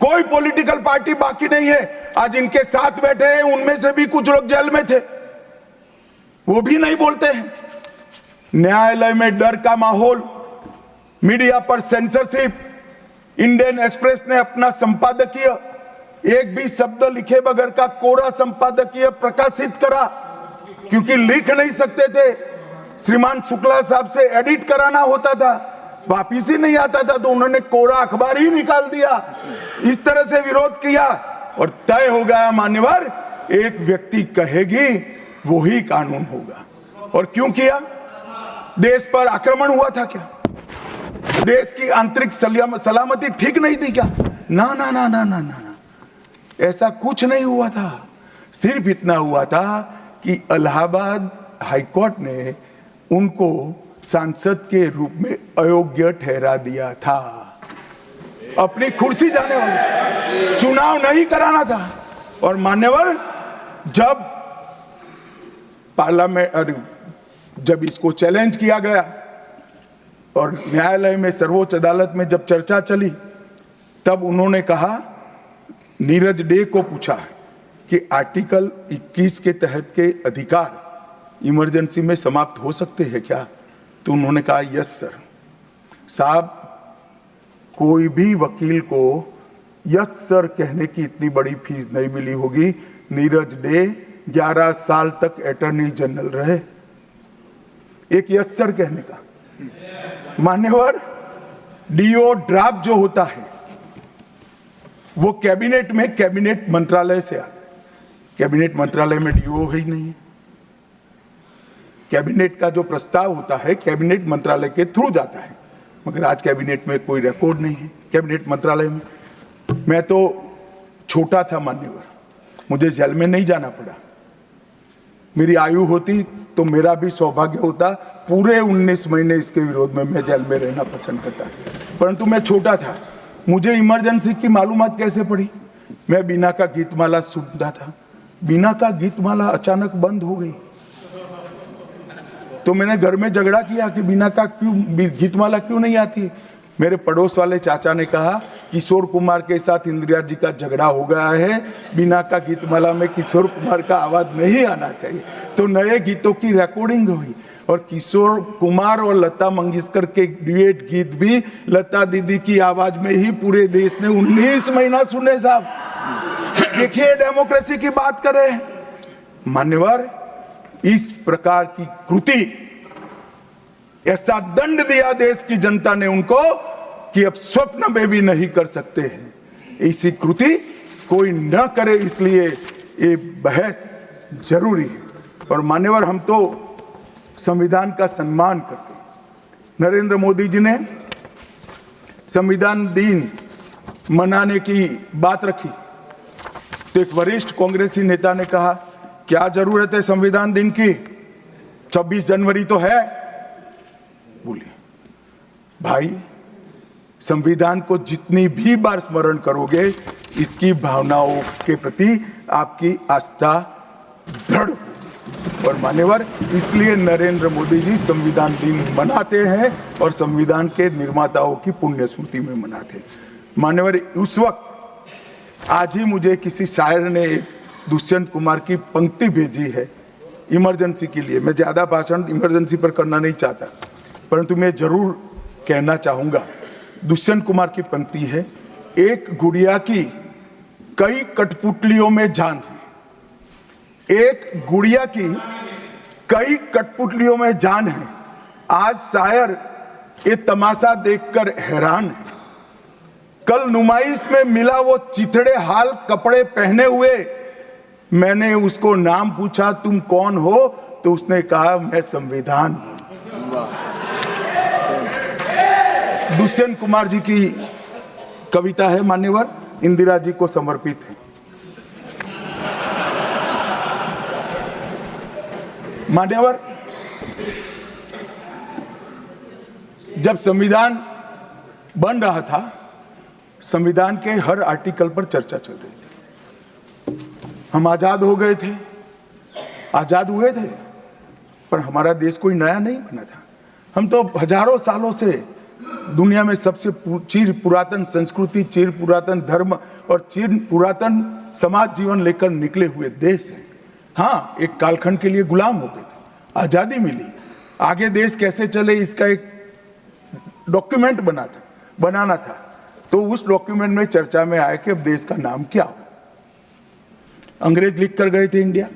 कोई पॉलिटिकल पार्टी बाकी नहीं है। आज इनके साथ बैठे हैं, उनमें से भी कुछ लोग जेल में थे, वो भी नहीं बोलते हैं। न्यायालय में डर का माहौल, मीडिया पर सेंसरशिप। इंडियन एक्सप्रेस ने अपना संपादकीय एक भी शब्द लिखे बगैर का कोरा संपादकीय प्रकाशित करा, क्योंकि लिख नहीं सकते थे। श्रीमान शुक्ला साहब से एडिट कराना होता था, वापिस ही नहीं आता था, तो उन्होंने कोरा अखबार ही निकाल दिया। इस तरह से विरोध किया और तय हो गया, मान्यवर, एक व्यक्ति कहेगी वही कानून होगा। और क्यों किया? देश पर आक्रमण हुआ था क्या? देश की आंतरिक सलामती ठीक नहीं थी क्या? ना ना ना ना ना ना, ऐसा कुछ नहीं हुआ था। सिर्फ इतना हुआ था कि इलाहाबाद हाईकोर्ट ने उनको सांसद के रूप में अयोग्य ठहरा दिया था। अपनी कुर्सी जाने वाले, चुनाव नहीं कराना था। और मान्यवर, जब पार्लियामेंट, जब इसको चैलेंज किया गया और न्यायालय में, सर्वोच्च अदालत में जब चर्चा चली, तब उन्होंने कहा, नीरज डे को पूछा कि आर्टिकल 21 के तहत के अधिकार इमरजेंसी में समाप्त हो सकते हैं क्या? तो उन्होंने कहा, यस सर। साहब, कोई भी वकील को यस सर कहने की इतनी बड़ी फीस नहीं मिली होगी। नीरज डे 11 साल तक अटॉर्नी जनरल रहे, एक यस सर कहने का। मान्यवर, डीओ ड्राफ्ट जो होता है वो कैबिनेट में, कैबिनेट मंत्रालय से आता है। कैबिनेट मंत्रालय में डीओ ही नहीं है। कैबिनेट का जो प्रस्ताव होता है कैबिनेट मंत्रालय के थ्रू जाता है, मगर आज कैबिनेट में कोई रिकॉर्ड नहीं है। कैबिनेट मंत्रालय में मैं तो छोटा था मान्यवर, मुझे जेल में नहीं जाना पड़ा। मेरी आयु होती तो मेरा भी सौभाग्य होता, पूरे 19 महीने इसके विरोध में मैं जेल में रहना पसंद करता, परंतु मैं छोटा था। मुझे इमरजेंसी की मालूमात कैसे पड़ी? मैं बीना का गीतमाला सुनता था, बीना का गीतमाला अचानक बंद हो गई, तो मैंने घर में झगड़ा किया कि बीना का क्यों गीतमाला क्यों नहीं आती। मेरे पड़ोस वाले चाचा ने कहा किशोर कुमार के साथ इंदिरा जी का झगड़ा हो गया है, बीना का गीतमाला में किशोर कुमार का आवाज नहीं आना चाहिए, तो नए गीतों की रिकॉर्डिंग हुई और किशोर कुमार और लता मंगेशकर के ड्यूएट गीत भी लता दीदी की आवाज में ही पूरे देश ने 19 महीना सुने साहब। देखिए डेमोक्रेसी की बात करें मान्यवर, इस प्रकार की कृति, ऐसा दंड दिया देश की जनता ने उनको कि अब स्वप्न में भी नहीं कर सकते हैं। ऐसी कृति कोई न करे, इसलिए ये बहस जरूरी है। और मान्यवर, हम तो संविधान का सम्मान करते हैं। नरेंद्र मोदी जी ने संविधान दिन मनाने की बात रखी तो एक वरिष्ठ कांग्रेसी नेता ने कहा, क्या जरूरत है संविधान दिन की, 26 जनवरी तो है। बोले भाई, संविधान को जितनी भी बार स्मरण करोगे, इसकी भावनाओं के प्रति आपकी आस्था दृढ़। और मान्यवर, इसलिए नरेंद्र मोदी जी संविधान दिन मनाते हैं और संविधान के निर्माताओं की पुण्य स्मृति में मनाते हैं। मान्यवर, उस वक्त आज ही मुझे किसी शायर ने दुष्यंत कुमार की पंक्ति भेजी है इमरजेंसी के लिए। मैं ज्यादा भाषण इमरजेंसी पर करना नहीं चाहता, परंतु मैं जरूर कहना चाहूंगा। दुष्यंत कुमार की पंक्ति है, एक गुड़िया की कई कठपुतलियों में जान है, एक गुड़िया की कई कठपुतलियों में जान है। आज शायर ये तमाशा देखकर हैरान है। कल नुमाइश में मिला वो चिथड़े हाल कपड़े पहने हुए, मैंने उसको नाम पूछा तुम कौन हो, तो उसने कहा मैं संविधान हूं। दुष्यंत कुमार जी की कविता है मान्यवर, इंदिरा जी को समर्पित है। मान्यवर, जब संविधान बन रहा था, संविधान के हर आर्टिकल पर चर्चा चल रही थी। हम आजाद हो गए थे, आजाद हुए थे, पर हमारा देश कोई नया नहीं बना था। हम तो हजारों सालों से दुनिया में सबसे चिर पुरातन संस्कृति, चिर पुरातन धर्म और चिर पुरातन समाज जीवन लेकर निकले हुए देश हैं। हाँ, एक कालखंड के लिए गुलाम हो गए थे, आजादी मिली, आगे देश कैसे चले इसका एक डॉक्यूमेंट बनाना था। तो उस डॉक्यूमेंट में चर्चा में आया कि अब देश का नाम क्या हो। अंग्रेज लिख कर गए थे इंडिया,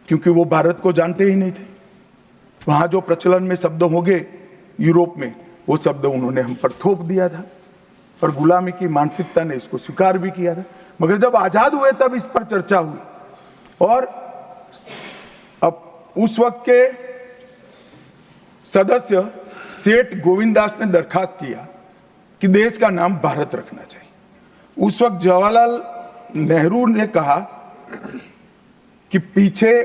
क्योंकि वो भारत को जानते ही नहीं थे। वहां जो प्रचलन में शब्द होंगे यूरोप में, वो शब्द उन्होंने हम पर थोप दिया था और गुलामी की मानसिकता ने इसको स्वीकार भी किया था। मगर जब आजाद हुए तब इस पर चर्चा हुई और अब उस वक्त के सदस्य सेठ गोविंददास ने दरखास्त किया कि देश का नाम भारत रखना चाहिए। उस वक्त जवाहरलाल नेहरू ने कहा कि पीछे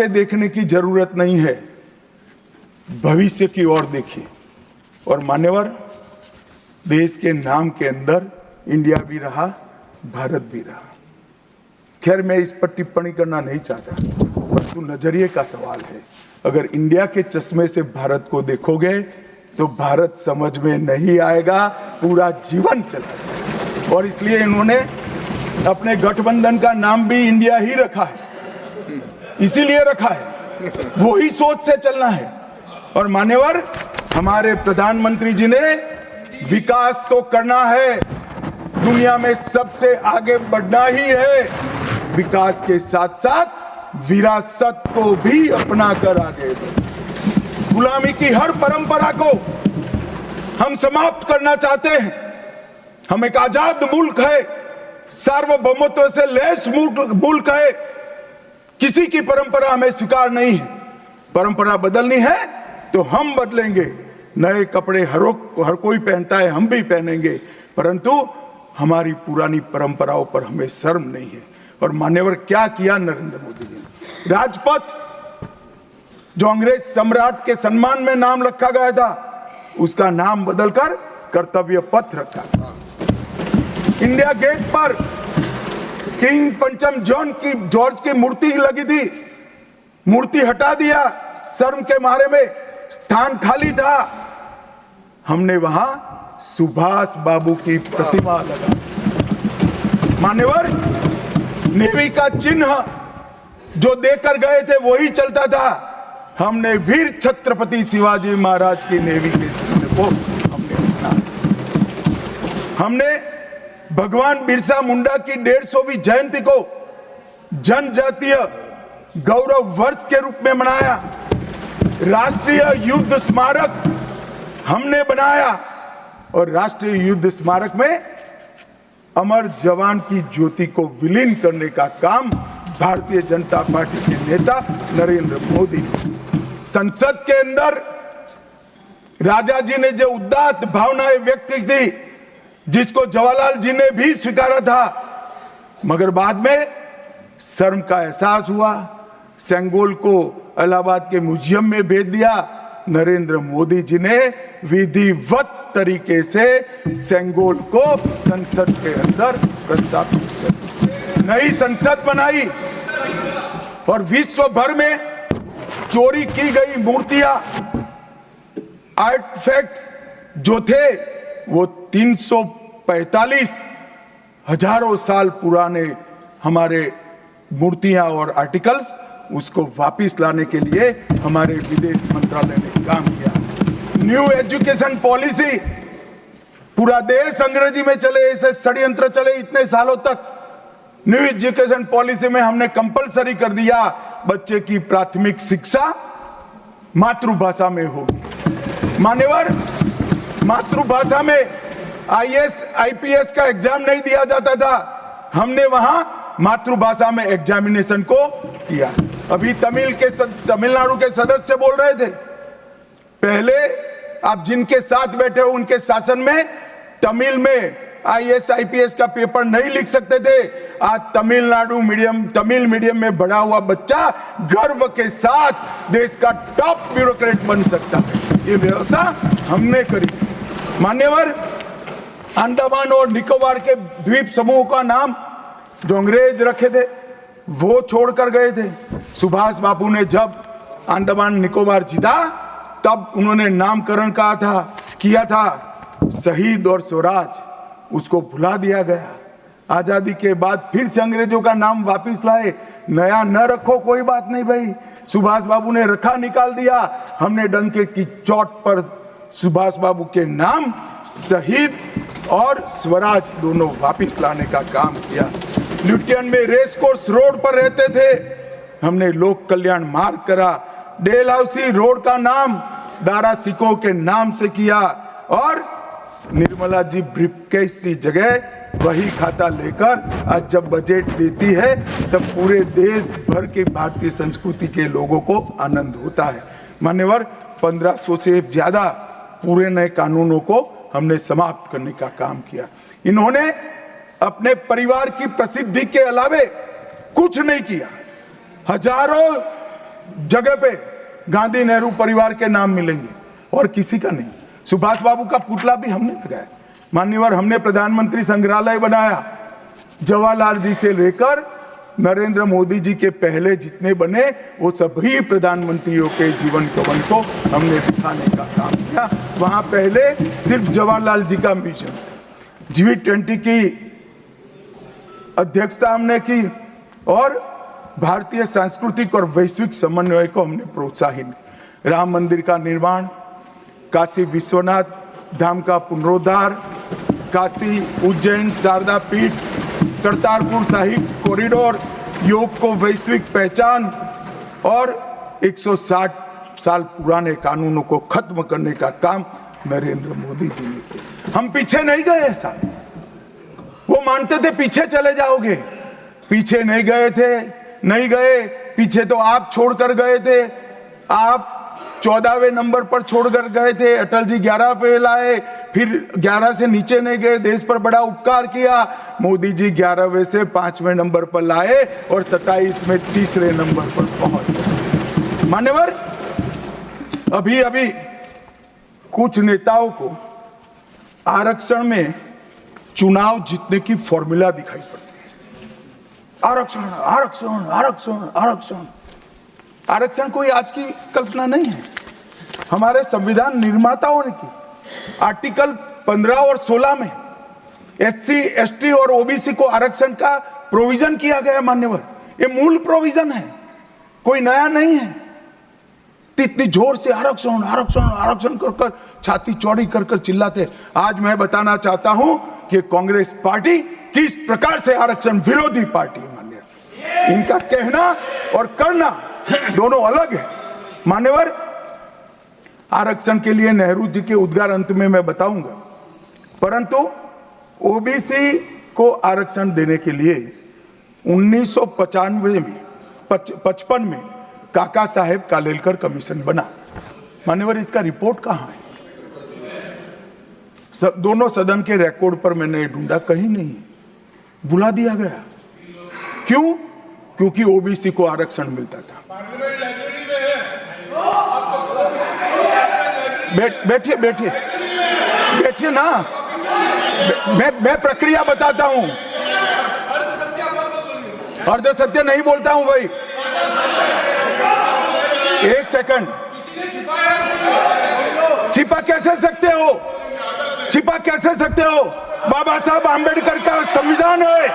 देखने की जरूरत नहीं है, भविष्य की ओर देखिए। और मान्यवर, देश के नाम के अंदर इंडिया भी रहा, भारत भी रहा। खैर, मैं इस पर टिप्पणी करना नहीं चाहता, परंतु नजरिए का सवाल है। अगर इंडिया के चश्मे से भारत को देखोगे तो भारत समझ में नहीं आएगा, पूरा जीवन चला जाएगा। और इसलिए इन्होंने अपने गठबंधन का नाम भी इंडिया ही रखा है, इसीलिए रखा है, वो ही सोच से चलना है। और मान्यवर, हमारे प्रधानमंत्री जी ने विकास तो करना है, दुनिया में सबसे आगे बढ़ना ही है, विकास के साथ साथ विरासत को भी अपना कर आगे बढ़े। गुलामी की हर परंपरा को हम समाप्त करना चाहते हैं। हम एक आजाद मुल्क है, सार्वभौमत्व से लैस मुल्क है, किसी की परंपरा हमें स्वीकार नहीं है। परंपरा बदलनी है तो हम बदलेंगे, नए कपड़े हर कोई पहनता है, हम भी पहनेंगे, परंतु हमारी पुरानी परंपराओं पर हमें शर्म नहीं है। और मान्यवर, क्या किया नरेंद्र मोदी जी ने, राजपथ जो अंग्रेज सम्राट के सम्मान में नाम रखा गया था, उसका नाम बदलकर कर्तव्य पथ रखा। इंडिया गेट पर किंग पंचम जॉर्ज की मूर्ति लगी थी, मूर्ति हटा दिया, शर्म के मारे में स्थान खाली था। हमने वहां सुभाष बाबू की प्रतिमा लगा। मान्यवर, नेवी का चिन्ह जो देकर गए थे वही चलता था। हमने वीर छत्रपति शिवाजी महाराज की नेवी के चिन्ह को हमने भगवान बिरसा मुंडा की 150वीं जयंती को जनजातीय गौरव वर्ष के रूप में मनाया। राष्ट्रीय युद्ध स्मारक हमने बनाया और राष्ट्रीय युद्ध स्मारक में अमर जवान की ज्योति को विलीन करने का काम भारतीय जनता पार्टी के नेता नरेंद्र मोदी। संसद के अंदर राजा जी ने जो उदात्त भावनाएं व्यक्त की थी, जिसको जवाहरलाल जी ने भी स्वीकारा था, मगर बाद में शर्म का एहसास हुआ, सेंगोल को इलाहाबाद के म्यूजियम में भेज दिया। नरेंद्र मोदी जी ने विधिवत तरीके से सेंगोल को संसद के अंदर प्रस्तावित कर नई संसद बनाई और विश्व भर में चोरी की गई मूर्तियां, आर्टिफैक्ट्स जो थे वो 345 हजारों साल पुराने हमारे मूर्तियां और आर्टिकल्स, उसको वापस लाने के लिए हमारे विदेश मंत्रालय ने काम किया। न्यू एजुकेशन पॉलिसी, पूरा देश अंग्रेजी में चले, ऐसे षड्यंत्र चले इतने सालों तक। न्यू एजुकेशन पॉलिसी में हमने कंपलसरी कर दिया बच्चे की प्राथमिक शिक्षा मातृभाषा में होगी। मान्यवर, मातृभाषा में आईएएस आईपीएस का एग्जाम नहीं दिया जाता था, हमने वहां मातृभाषा में एग्जामिनेशन को किया। अभी तमिलनाडु के सदस्य बोल रहे थे, पहले आप जिनके साथ बैठे हो उनके शासन में तमिल में आईएएस आईपीएस का पेपर नहीं लिख सकते थे। आज तमिल मीडियम में बड़ा हुआ बच्चा गर्व के साथ देश का टॉप ब्यूरोक्रेट बन सकता है। ये व्यवस्था हमने करी। मान्यवर, अंडमान और निकोबार के द्वीप समूह का नाम जो अंग्रेज रखे थे वो छोड़कर गए थे। सुभाष बाबू ने जब अंडमान निकोबार जीता तब उन्होंने नामकरण किया था शहीद और स्वराज, उसको भुला दिया गया। आजादी के बाद फिर से अंग्रेजों का नाम वापस लाए, नया न रखो कोई बात नहीं भाई, सुभाष बाबू ने रखा निकाल दिया। हमने डंके की चोट पर सुभाष बाबू के नाम शहीद और स्वराज दोनों वापस लाने का काम किया। ल्यूटियन में रेस कोर्स रोड पर रहते थे, हमने लोक कल्याण मार्ग करा। डेलहाउसी रोड का नाम दारा सिकोह के नाम से किया और निर्मला जी ब्रीफकेस की जगह वही खाता लेकर आज जब बजट देती है तब पूरे देश भर के भारतीय संस्कृति के लोगों को आनंद होता है। मान्यवर, 1500 से ज्यादा पूरे नए कानूनों को हमने समाप्त करने का काम किया। इन्होंने अपने परिवार की प्रसिद्धि के अलावे कुछ नहीं किया। हजारों जगह पे गांधी नेहरू परिवार के नाम मिलेंगे और किसी का नहीं। सुभाष बाबू का पुतला भी हमने लगाया। मान्यवर, हमने प्रधानमंत्री संग्रहालय बनाया। जवाहरलाल जी से लेकर नरेंद्र मोदी जी के पहले जितने बने वो सभी प्रधानमंत्रियों के जीवन कवन को हमने दिखाने का काम किया। वहां पहले सिर्फ जवाहरलाल जी का मिशन, G20 की अध्यक्षता हमने की और भारतीय सांस्कृतिक और वैश्विक समन्वय को हमने प्रोत्साहित। राम मंदिर का निर्माण, काशी विश्वनाथ धाम का पुनरुद्धार, काशी उज्जैन शारदा पीठ, करतारपुर साहिब कॉरिडोर, योग को वैश्विक पहचान और 160 साल पुराने कानूनों को खत्म करने का काम नरेंद्र मोदी जी ने किया। हम पीछे नहीं गए। ऐसा वो मानते थे पीछे चले जाओगे, पीछे नहीं गए। पीछे तो आप छोड़कर गए थे। आप 14वें नंबर पर छोड़कर गए थे, अटल जी 11 पे लाए, फिर 11 से नीचे नहीं गए, देश पर बड़ा उपकार किया। मोदी जी 11वें से 5वें नंबर पर लाए और 27 में तीसरे नंबर पर पहुंच गए। मान्यवर, अभी कुछ नेताओं को आरक्षण में चुनाव जीतने की फॉर्मूला दिखाई पड़ती है। आरक्षण आरक्षण आरक्षण आरक्षण आरक्षण कोई आज की कल्पना नहीं है, हमारे संविधान निर्माताओं ने की। आर्टिकल 15 और 16 में SC, ST और OBC को आरक्षण का प्रोविजन किया गया मान्यवर। ये मूल प्रोविजन है, कोई नया नहीं है। इतनी जोर से आरक्षण आरक्षण आरक्षण कर छाती चौड़ी कर चिल्लाते। आज मैं बताना चाहता हूं कि कांग्रेस पार्टी किस प्रकार से आरक्षण विरोधी पार्टी है मान्यवर। इनका कहना और करना दोनों अलग है मान्यवर। आरक्षण के लिए नेहरू जी के उद्गार अंत में मैं बताऊंगा, परंतु ओबीसी को आरक्षण देने के लिए 1995 में 55 में काका साहेब कालेलकर कमीशन बना मान्यवर। इसका रिपोर्ट कहां है? दोनों सदन के रिकॉर्ड पर मैंने ढूंढा, कहीं नहीं, बुला दिया गया। क्यों? क्योंकि ओबीसी को आरक्षण मिलता था। बैठिए बैठिए बैठिए ना, मैं प्रक्रिया बताता हूं। अर्ध सत्य नहीं बोलता हूं भाई। एक सेकंड, छिपा कैसे सकते हो? छिपा कैसे सकते हो? बाबा साहब आंबेडकर का संविधान है,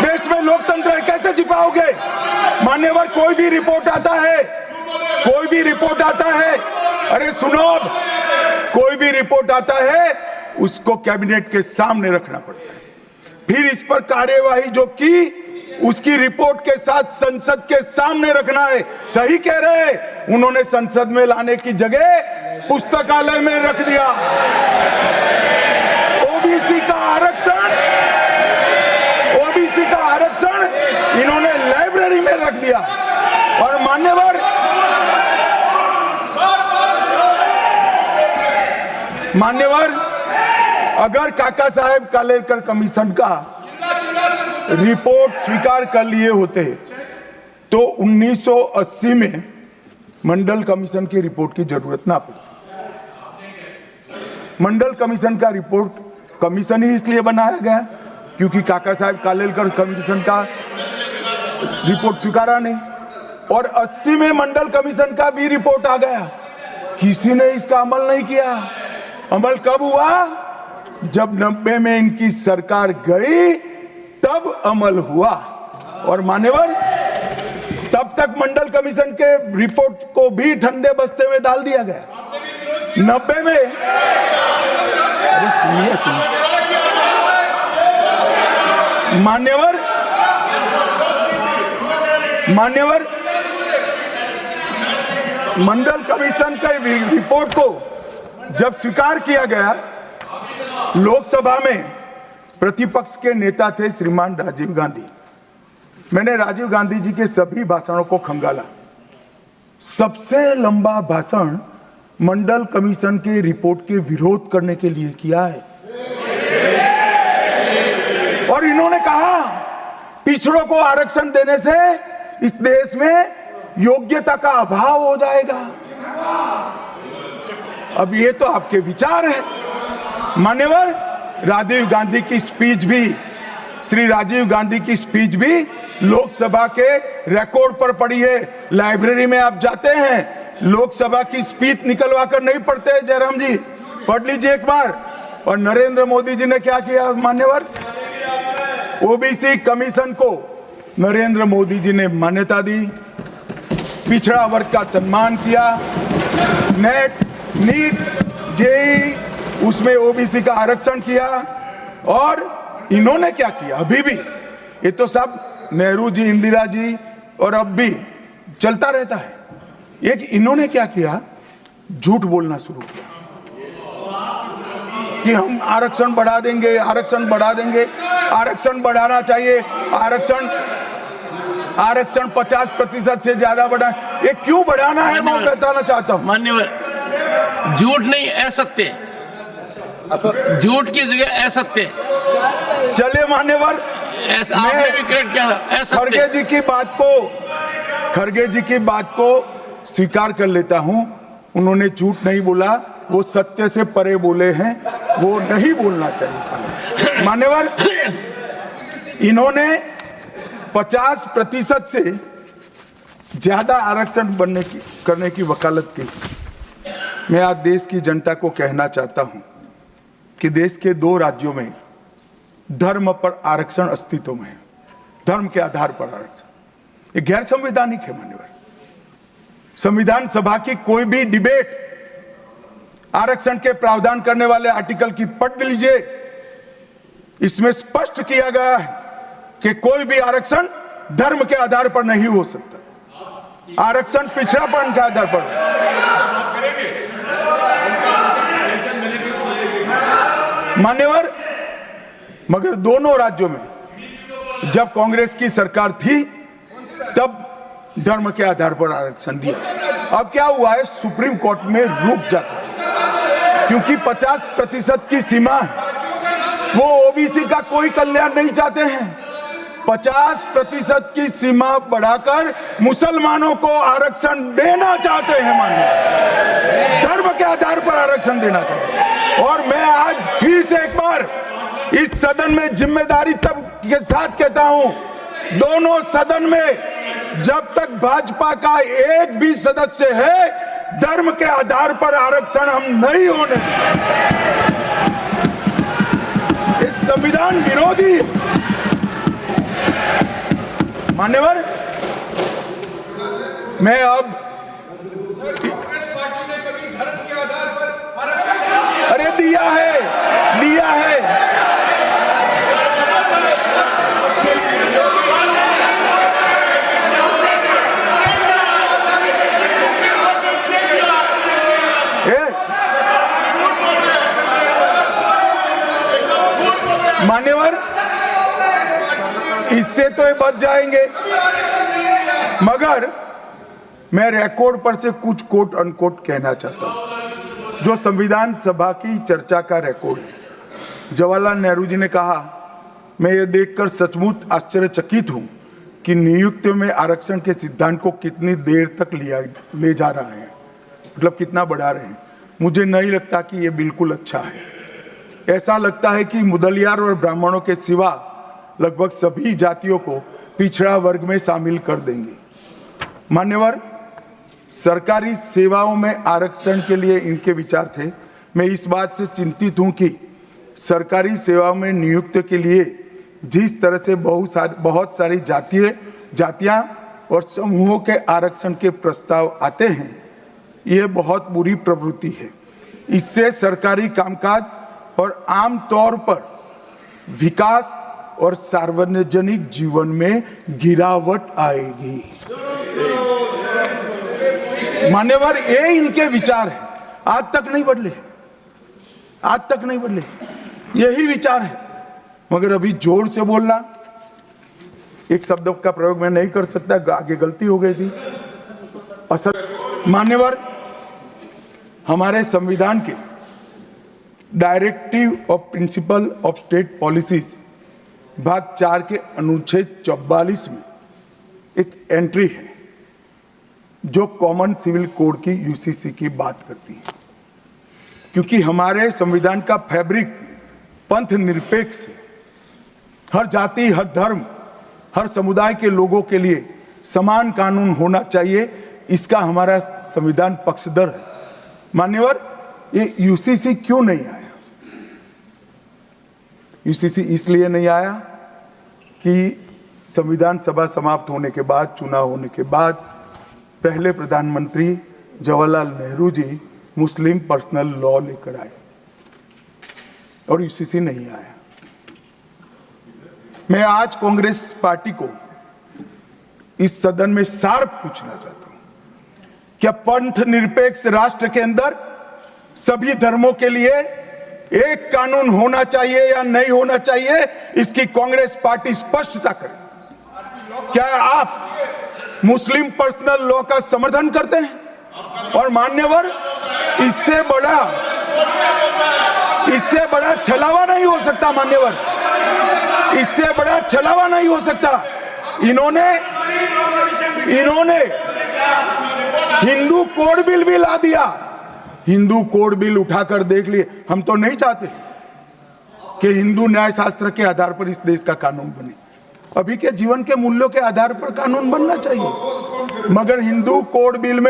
देश में लोकतंत्र है, कैसे छिपाओगे मान्यवर? कोई भी रिपोर्ट आता है, कोई भी रिपोर्ट आता है, अरे सुनो, अब कोई भी रिपोर्ट आता है उसको कैबिनेट के सामने रखना पड़ता है, फिर इस पर कार्यवाही जो की उसकी रिपोर्ट के साथ संसद के सामने रखना है। सही कह रहे हैं, उन्होंने संसद में लाने की जगह पुस्तकालय में रख दिया। ओबीसी का आरक्षण इन्होंने लाइब्रेरी में रख दिया। और मान्यवर अगर काका साहेब कालेलकर कमीशन का रिपोर्ट स्वीकार कर लिए होते तो 1980 में मंडल कमीशन की रिपोर्ट की जरूरत ना पड़ती। मंडल कमीशन का रिपोर्ट कमीशन ही इसलिए बनाया गया क्योंकि काका साहेब कालेलकर कमीशन का रिपोर्ट स्वीकारा नहीं, और 80 में मंडल कमीशन का भी रिपोर्ट आ गया, किसी ने इसका अमल नहीं किया। अमल कब हुआ? जब 90 में इनकी सरकार गई तब अमल हुआ। और मान्यवर तब तक मंडल कमीशन के रिपोर्ट को भी ठंडे बस्ते में डाल दिया गया। 90 में, अरे सुनिए मान्यवर मंडल कमीशन के रिपोर्ट को जब स्वीकार किया गया, लोकसभा में प्रतिपक्ष के नेता थे श्रीमान राजीव गांधी। मैंने राजीव गांधी जी के सभी भाषणों को खंगाला। सबसे लंबा भाषण मंडल कमीशन के रिपोर्ट के विरोध करने के लिए किया है। और इन्होंने कहा पिछड़ों को आरक्षण देने से इस देश में योग्यता का अभाव हो जाएगा। अब ये तो आपके विचार है मान्यवर। राजीव गांधी की स्पीच भी, श्री राजीव गांधी की स्पीच भी लोकसभा के रिकॉर्ड पर पड़ी है। लाइब्रेरी में आप जाते हैं, लोकसभा की स्पीच निकलवा कर नहीं पढ़ते। जयराम जी पढ़ लीजिए एक बार। और नरेंद्र मोदी जी ने क्या किया मान्यवर? ओबीसी कमीशन को नरेंद्र मोदी जी ने मान्यता दी, पिछड़ा वर्ग का सम्मान किया, नेट, नीट, जेई उसमें ओबीसी का आरक्षण किया। और इन्होंने क्या किया? अभी भी ये तो सब नेहरू जी, इंदिरा जी और अब भी चलता रहता है। एक इन्होंने क्या किया? झूठ बोलना शुरू किया कि हम आरक्षण बढ़ा देंगे, आरक्षण बढ़ा देंगे, आरक्षण बढ़ाना चाहिए, आरक्षण 50% से ज्यादा बढ़ा। ये क्यों बढ़ाना है मैं बताना चाहता हूं मान्यवर। झूठ नहीं, असत्य, झूठ की जगह असत्य। चले मान्यवर, आपने भी करेक्ट किया था। खड़गे जी की बात को स्वीकार कर लेता हूं। उन्होंने झूठ नहीं बोला, वो सत्य से परे बोले हैं, वो नहीं बोलना चाहिए मान्यवर। इन्होंने 50% से ज्यादा आरक्षण करने की वकालत की। मैं आज देश की जनता को कहना चाहता हूं कि देश के 2 राज्यों में धर्म पर आरक्षण अस्तित्व में है, धर्म के आधार पर आरक्षण, ये गैर संवैधानिक है माननीय। संविधान सभा की कोई भी डिबेट आरक्षण के प्रावधान करने वाले आर्टिकल की पढ़ लीजिए, इसमें स्पष्ट किया गया है कि कोई भी आरक्षण धर्म के आधार पर नहीं हो सकता, आरक्षण पिछड़ापन के आधार पर। मान्यवर, मगर दोनों राज्यों में जब कांग्रेस की सरकार थी तब धर्म के आधार पर आरक्षण दिया। अब क्या हुआ है, सुप्रीम कोर्ट में रुक जाता है क्योंकि 50% की सीमा है, वो ओबीसी का कोई कल्याण नहीं चाहते हैं। 50% की सीमा बढ़ाकर मुसलमानों को आरक्षण देना चाहते हैं, माननीय, धर्म के आधार पर आरक्षण देना चाहते हैं। और मैं आज फिर से एक बार इस सदन में जिम्मेदारी तब के साथ कहता हूं, दोनों सदन में जब तक भाजपा का एक भी सदस्य है, धर्म के आधार पर आरक्षण हम नहीं होने देंगे। ये संविधान विरोधी है। मान्यवर, मैं अब कांग्रेस पार्टी ने कभी धर्म के आधार पर आरक्षण नहीं दिया। अरे दिया है। मान्यवर, इससे तो ये बच जाएंगे, मगर मैं रिकॉर्ड पर से कुछ कोट अनकोट कहना चाहता हूं, जो संविधान सभा की चर्चा का रिकॉर्ड है। जवाहरलाल नेहरू जी ने कहा, मैं ये देखकर सचमुच आश्चर्यचकित हूं कि नियुक्ति में आरक्षण के सिद्धांत को कितनी देर तक ले जा रहा है, मतलब कितना बढ़ा रहे हैं। मुझे नहीं लगता कि ये बिल्कुल अच्छा है। ऐसा लगता है कि मुदलियार और ब्राह्मणों के सिवा लगभग सभी जातियों को पिछड़ा वर्ग में शामिल कर देंगे। मान्यवर, सरकारी सेवाओं में आरक्षण के लिए इनके विचार थे। मैं इस बात से चिंतित हूं कि सरकारी सेवाओं में नियुक्ति के लिए जिस तरह से बहुत सारी जातियां और समूहों के आरक्षण के प्रस्ताव आते हैं, यह बहुत बुरी प्रवृत्ति है। इससे सरकारी कामकाज और आम तौर पर विकास और सार्वजनिक जीवन में गिरावट आएगी। मान्यवर, ये इनके विचार है, आज तक नहीं बदले, यही विचार है। मगर अभी जोर से बोलना, एक शब्द का प्रयोग मैं नहीं कर सकता, आगे गलती हो गई थी। असल मान्यवर, हमारे संविधान के directive of principle of state policies भाग 4 के अनुच्छेद 44 में एक एंट्री है जो कॉमन सिविल कोड की यूसीसी की बात करती है। क्योंकि हमारे संविधान का फैब्रिक पंथ निरपेक्ष है, हर जाति, हर धर्म, हर समुदाय के लोगों के लिए समान कानून होना चाहिए, इसका हमारा संविधान पक्षधर है। मान्यवर, ये यूसीसी क्यों नहीं आया? यूसीसी इसलिए नहीं आया कि संविधान सभा समाप्त होने के बाद, चुनाव होने के बाद, पहले प्रधानमंत्री जवाहरलाल नेहरू जी मुस्लिम पर्सनल लॉ लेकर आए और यूसीसी नहीं आया। मैं आज कांग्रेस पार्टी को इस सदन में सार्थ पूछना चाहता हूं, क्या पंथ निरपेक्ष राष्ट्र के अंदर सभी धर्मों के लिए एक कानून होना चाहिए या नहीं होना चाहिए, इसकी कांग्रेस पार्टी स्पष्टता करे। क्या आप मुस्लिम पर्सनल लॉ का समर्थन करते हैं? और मान्यवर, इससे बड़ा छलावा नहीं हो सकता। मान्यवर, इससे बड़ा छलावा नहीं हो सकता। इन्होंने हिंदू कोड बिल भी ला दिया। हिंदू कोड बिल उठाकर देख लिए। हम तो नहीं चाहते कि हिंदू न्याय शास्त्र के आधार पर इस देश का कानून बने, अभी के जीवन के मूल्यों के आधार पर कानून बनना चाहिए। मगर हिंदू कोड बिल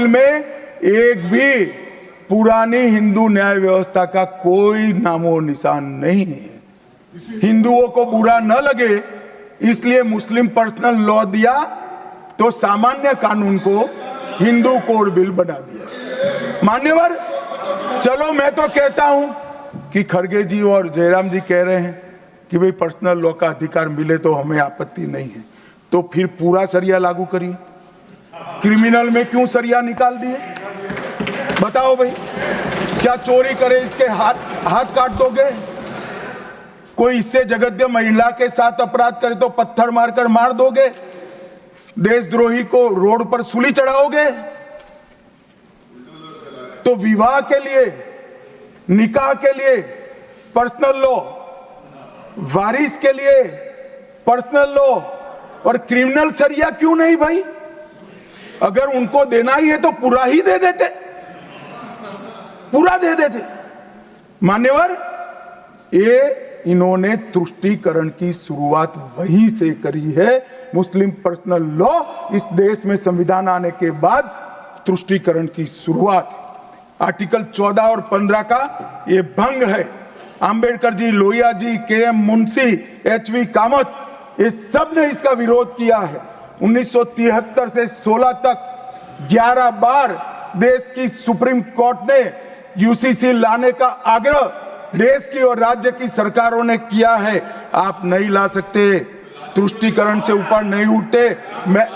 में एक भी पुरानी हिंदू न्याय व्यवस्था का कोई नामो निशान नहीं है। हिंदुओं को बुरा न लगे इसलिए मुस्लिम पर्सनल लॉ दिया, तो सामान्य कानून को हिंदू कोड बिल बना दिया। मान्यवर, चलो मैं तो कहता हूं कि खड़गे जी और जयराम जी कह रहे हैं कि भाई पर्सनल लॉ का अधिकार मिले तो हमें आपत्ति नहीं है, तो फिर पूरा सरिया लागू करिए। क्रिमिनल में क्यों सरिया निकाल दिए? बताओ भाई, क्या चोरी करे इसके हाथ काट दोगे? कोई इससे जगद्य महिला के साथ अपराध करे तो पत्थर मारकर मार दोगे? देशद्रोही को रोड पर सूली चढ़ाओगे? तो विवाह के लिए, निकाह के लिए पर्सनल लॉ, वारिस के लिए पर्सनल लॉ और क्रिमिनल सरिया क्यों नहीं भाई? अगर उनको देना ही है तो पूरा ही दे देते, पूरा दे देते। मान्यवर, ये इन्होंने तुष्टीकरण की शुरुआत वहीं से करी है। मुस्लिम पर्सनल लॉ इस देश में संविधान आने के बाद तुष्टीकरण की शुरुआत। आर्टिकल 14 और 15 का ये भंग है। अंबेडकर जी, लोहिया जी, के.एम. मुंशी, एच.वी. कामत, ये सब ने इसका विरोध किया है। 1973 से 16 तक 11 बार देश की सुप्रीम कोर्ट ने यूसीसी लाने का आग्रह देश की और राज्य की सरकारों ने किया है। आप नहीं ला सकते, तुष्टीकरण से ऊपर नहीं उठते। मैं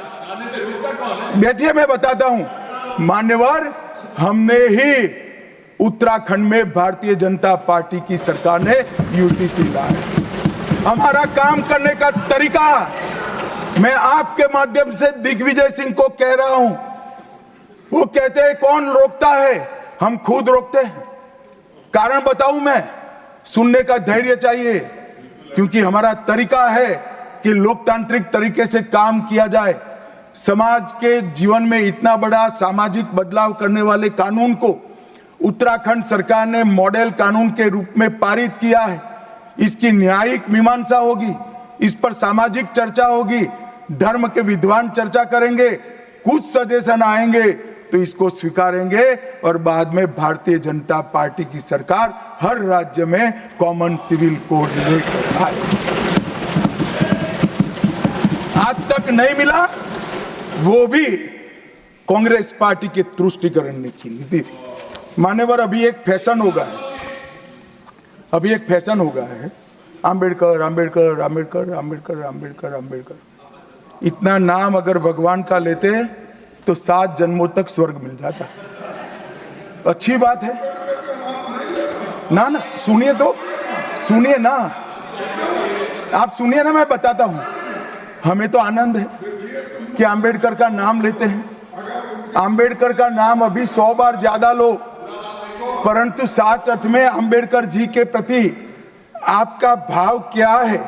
बैठिए, मैं बताता हूं। मान्यवर, हमने ही उत्तराखंड में भारतीय जनता पार्टी की सरकार ने यूसीसी लाया। हमारा काम करने का तरीका, मैं आपके माध्यम से दिग्विजय सिंह को कह रहा हूं। वो कहते हैं कौन रोकता है? हम खुद रोकते हैं। कारण बताऊं मैं? सुनने का धैर्य चाहिए, क्योंकि हमारा तरीका है कि लोकतांत्रिक तरीके से काम किया जाए। समाज के जीवन में इतना बड़ा सामाजिक बदलाव करने वाले कानून को उत्तराखंड सरकार ने मॉडल कानून के रूप में पारित किया है। इसकी न्यायिक मीमांसा होगी, इस पर सामाजिक चर्चा होगी, धर्म के विद्वान चर्चा करेंगे, कुछ सजेशन आएंगे तो इसको स्वीकारेंगे और बाद में भारतीय जनता पार्टी की सरकार हर राज्य में कॉमन सिविल कोड लेकर आए। आज तक नहीं मिला, वो भी कांग्रेस पार्टी के तुष्टीकरण ने की नीति थी। मान्यवर, अभी एक फैशन हो गया है, अभी एक फैशन हो गया है, अंबेडकर अंबेडकर अंबेडकर अंबेडकर अंबेडकर अंबेडकर। इतना नाम अगर भगवान का लेते तो 7 जन्मों तक स्वर्ग मिल जाता। अच्छी बात है ना? ना सुनिए तो, सुनिए ना, आप सुनिए ना, मैं बताता हूं। हमें तो आनंद है कि अंबेडकर का नाम लेते हैं। अंबेडकर का नाम अभी 100 बार ज्यादा लो, परंतु 7-8 में अंबेडकर जी के प्रति आपका भाव क्या है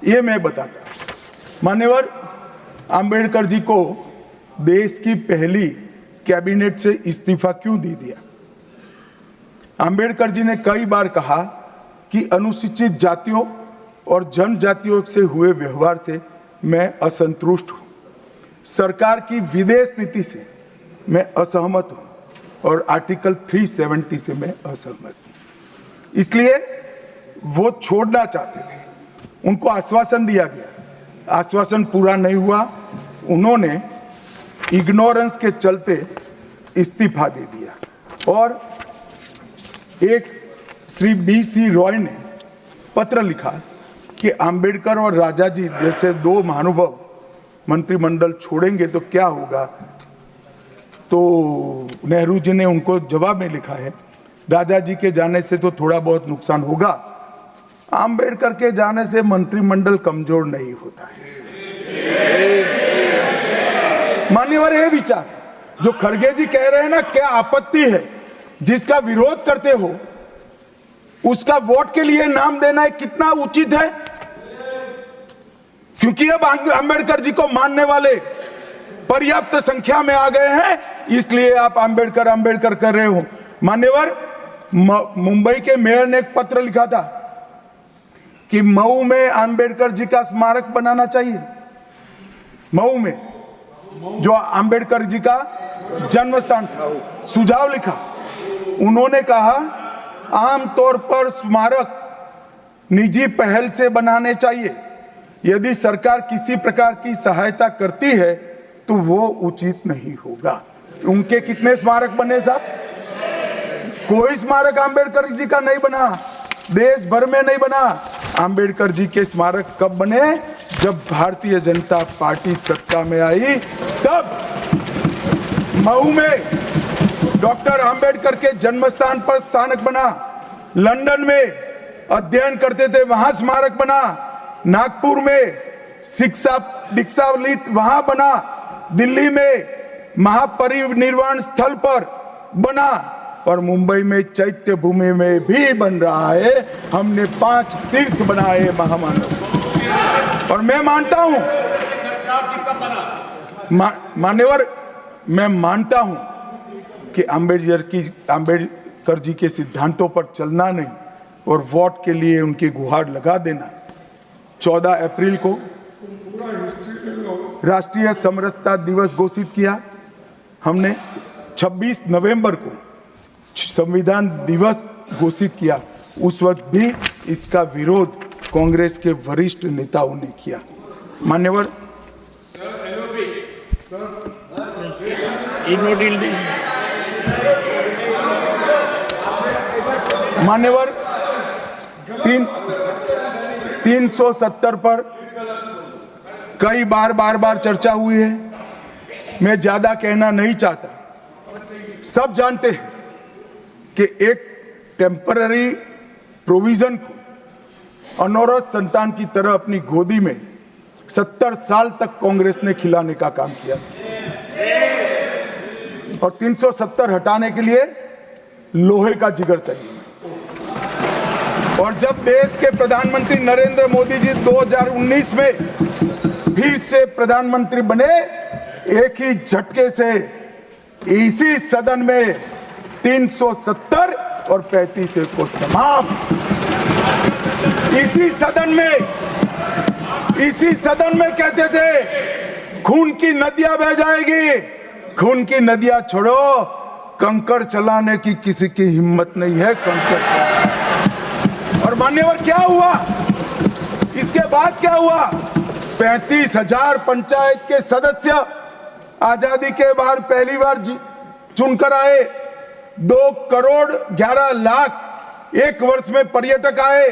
ये मैं बताता हूं। मान्यवर, अंबेडकर जी को देश की पहली कैबिनेट से इस्तीफा क्यों दे दिया? अंबेडकर जी ने कई बार कहा कि अनुसूचित जातियों और जनजातियों से हुए व्यवहार से मैं असंतुष्ट हूं, सरकार की विदेश नीति से मैं असहमत हूं और आर्टिकल 370 से मैं असहमत हूं। इसलिए वो छोड़ना चाहते थे। उनको आश्वासन दिया गया, आश्वासन पूरा नहीं हुआ। उन्होंने इग्नोरेंस के चलते इस्तीफा दे दिया और एक श्री B.C. रॉय ने पत्र लिखा कि अंबेडकर और राजा जी जैसे 2 महानुभाव मंत्रिमंडल छोड़ेंगे तो क्या होगा। तो नेहरू जी ने उनको जवाब में लिखा है, राजा जी के जाने से तो थोड़ा बहुत नुकसान होगा, अंबेडकर के जाने से मंत्रिमंडल कमजोर नहीं होता है। मान्यवर, ये विचार जो खड़गे जी कह रहे हैं ना, क्या आपत्ति है? जिसका विरोध करते हो उसका वोट के लिए नाम देना है, कितना उचित है? क्योंकि अब अंबेडकर जी को मानने वाले पर्याप्त संख्या में आ गए हैं, इसलिए आप अंबेडकर अंबेडकर कर रहे हो। मान्यवर, मुंबई के मेयर ने एक पत्र लिखा था कि मऊ में अंबेडकर जी का स्मारक बनाना चाहिए। मऊ में जो अंबेडकर जी का जन्म स्थान था, सुझाव लिखा। उन्होंने कहा आमतौर पर स्मारक निजी पहल से बनाने चाहिए। यदि सरकार किसी प्रकार की सहायता करती है तो वो उचित नहीं होगा। उनके कितने स्मारक बने साहब? कोई स्मारक आंबेडकर जी का नहीं बना, देश भर में नहीं बना। आंबेडकर जी के स्मारक कब बने? जब भारतीय जनता पार्टी सत्ता में आई, तब मऊ में डॉक्टर आंबेडकर के जन्मस्थान पर स्मारक बना, लंदन में अध्ययन करते थे वहां स्मारक बना, नागपुर में शिक्षा दीक्षावलित वहां बना, दिल्ली में महापरिनिर्वाण स्थल पर बना और मुंबई में चैत्य भूमि में भी बन रहा है। हमने 5 तीर्थ बनाए महामानव। और मैं मानता हूं मान्यवर, मैं मानता हूं कि आंबेडकर जी के सिद्धांतों पर चलना नहीं और वोट के लिए उनकी गुहार लगा देना। 14 अप्रैल को राष्ट्रीय समरसता दिवस घोषित किया हमने, 26 नवंबर को संविधान दिवस घोषित किया। उस वक्त भी इसका विरोध कांग्रेस के वरिष्ठ नेताओं ने किया। मान्यवर, मान्यवर 370 पर कई बार चर्चा हुई है। मैं ज्यादा कहना नहीं चाहता। सब जानते हैं कि एक टेम्पररी प्रोविजन को अनौरत संतान की तरह अपनी गोदी में 70 साल तक कांग्रेस ने खिलाने का काम किया और 370 हटाने के लिए लोहे का जिगर चाहिए। और जब देश के प्रधानमंत्री नरेंद्र मोदी जी 2019 में फिर से प्रधानमंत्री बने, एक ही झटके से इसी सदन में 370 और 35 को समाप्त। इसी सदन में कहते थे खून की नदियां बह जाएगी। खून की नदियां छोड़ो, कंकड़ चलाने की किसी की हिम्मत नहीं है। कंकड़। और मान्यवर क्या हुआ? इसके बाद क्या हुआ? 35,000 पंचायत के सदस्य आजादी के बाद पहली बार चुनकर आए। 2 करोड़ 11 लाख एक वर्ष में पर्यटक आए।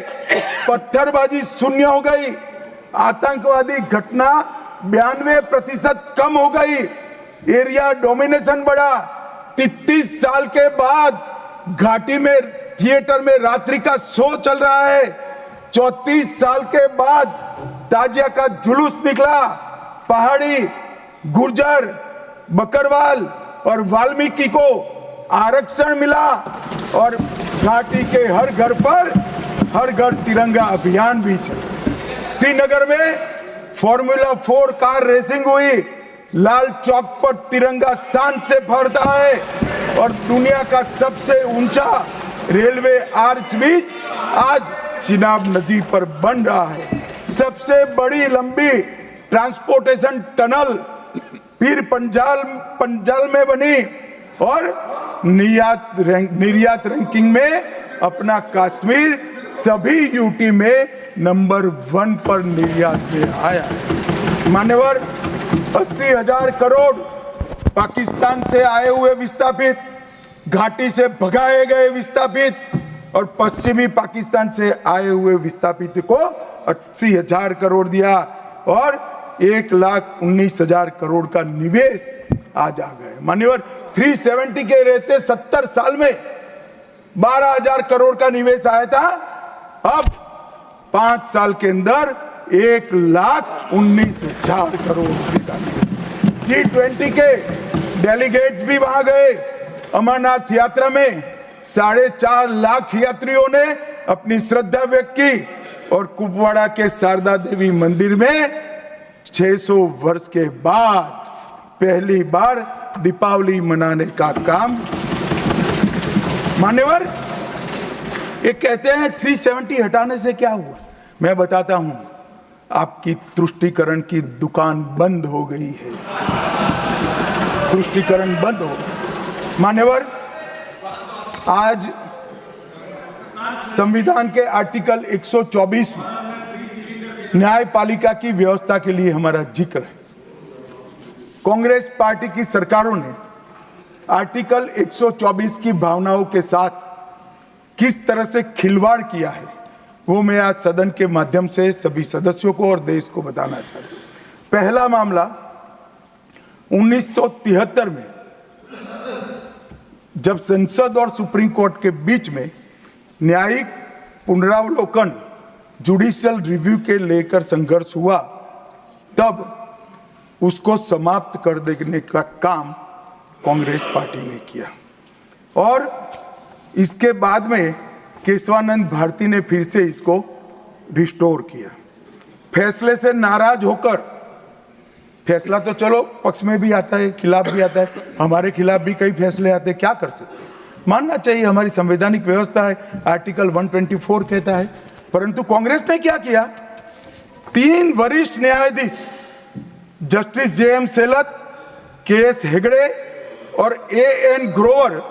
पत्थरबाजी शून्य हो गई। आतंकवादी घटना 92% कम हो गई। एरिया डोमिनेशन बढ़ा। 33 साल के बाद घाटी में थिएटर में रात्रि का शो चल रहा है। 34 साल के बाद ताजिया का जुलूस निकला। पहाड़ी, गुर्जर, बकरवाल और वाल्मीकि को आरक्षण मिला और घाटी के हर घर पर हर घर तिरंगा अभियान भी चला। श्रीनगर में फॉर्मूला 4 कार रेसिंग हुई। लाल चौक पर तिरंगा शान से फहरता है और दुनिया का सबसे ऊंचा रेलवे आर्च ब्रिज आज चिनाब नदी पर बन रहा है। सबसे बड़ी लंबी ट्रांसपोर्टेशन टनल फिर पंजाल में बनी और निर्यात रैंकिंग में अपना कश्मीर सभी यूटी में नंबर 1 पर निर्यात में आया। मान्यवर 80,000 करोड़ पाकिस्तान से आए हुए विस्थापित, घाटी से भगाए गए विस्थापित और पश्चिमी पाकिस्तान से आए हुए विस्थापित को 80,000 करोड़ दिया और 1,19,000 करोड़ का निवेश आज आ गए। मान्यवर 370 के रहते 70 साल में 12,000 करोड़ का निवेश आया था। अब 5 साल के अंदर 1,19,000 करोड़ का। G20 के डेलीगेट्स भी वहां गए। अमरनाथ यात्रा में 4.5 लाख यात्रियों ने अपनी श्रद्धा व्यक्त की और कुपवाड़ा के शारदा देवी मंदिर में 600 वर्ष के बाद पहली बार दीपावली मनाने का काम। मान्यवर, ये कहते हैं 370 हटाने से क्या हुआ? मैं बताता हूं, आपकी तुष्टीकरण की दुकान बंद हो गई है। तुष्टीकरण बंद हो गया। मान्यवर आज संविधान के आर्टिकल 124 में न्यायपालिका की व्यवस्था के लिए हमारा जिक्र है। कांग्रेस पार्टी की सरकारों ने आर्टिकल 124 की भावनाओं के साथ किस तरह से खिलवाड़ किया है वो मैं आज सदन के माध्यम से सभी सदस्यों को और देश को बताना चाहता हूं। पहला मामला 1973 में जब संसद और सुप्रीम कोर्ट के बीच में न्यायिक पुनरावलोकन जुडिशियल रिव्यू के लेकर संघर्ष हुआ, तब उसको समाप्त कर देने का काम कांग्रेस पार्टी ने किया और इसके बाद में केशवानंद भारती ने फिर से इसको रिस्टोर किया। फैसले से नाराज होकर, फैसला तो चलो पक्ष में भी आता है, खिलाफ भी आता है, हमारे खिलाफ भी कई फैसले आते हैं, क्या कर सकते हैं, मानना चाहिए, हमारी संवैधानिक व्यवस्था है, आर्टिकल 124 कहता है। परंतु कांग्रेस ने क्या किया, 3 वरिष्ठ न्यायाधीश जस्टिस जे.एम. सेलत, के.एस. हेगड़े और ए.एन. ग्रोवर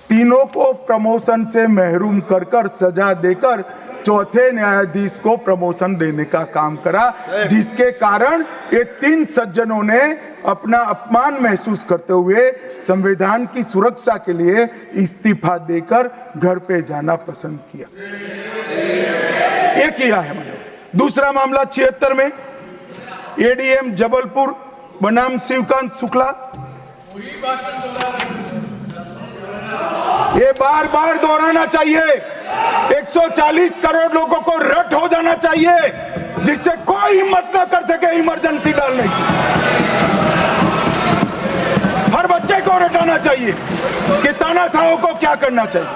तीनों को प्रमोशन से महरूम कर सजा देकर चौथे न्यायाधीश को प्रमोशन देने का काम करा, जिसके कारण ये 3 सज्जनों ने अपना अपमान महसूस करते हुए संविधान की सुरक्षा के लिए इस्तीफा देकर घर पे जाना पसंद किया। ये किया है मैंने। दूसरा मामला 76 में एडीएम जबलपुर बनाम शिवकांत शुक्ला, ये बार बार दोहराना चाहिए, 140 करोड़ लोगों को रट हो जाना चाहिए जिससे कोई हिम्मत न कर सके इमरजेंसी डालने की। हर बच्चे को रटाना चाहिए कि तानाशाहों को क्या करना चाहिए।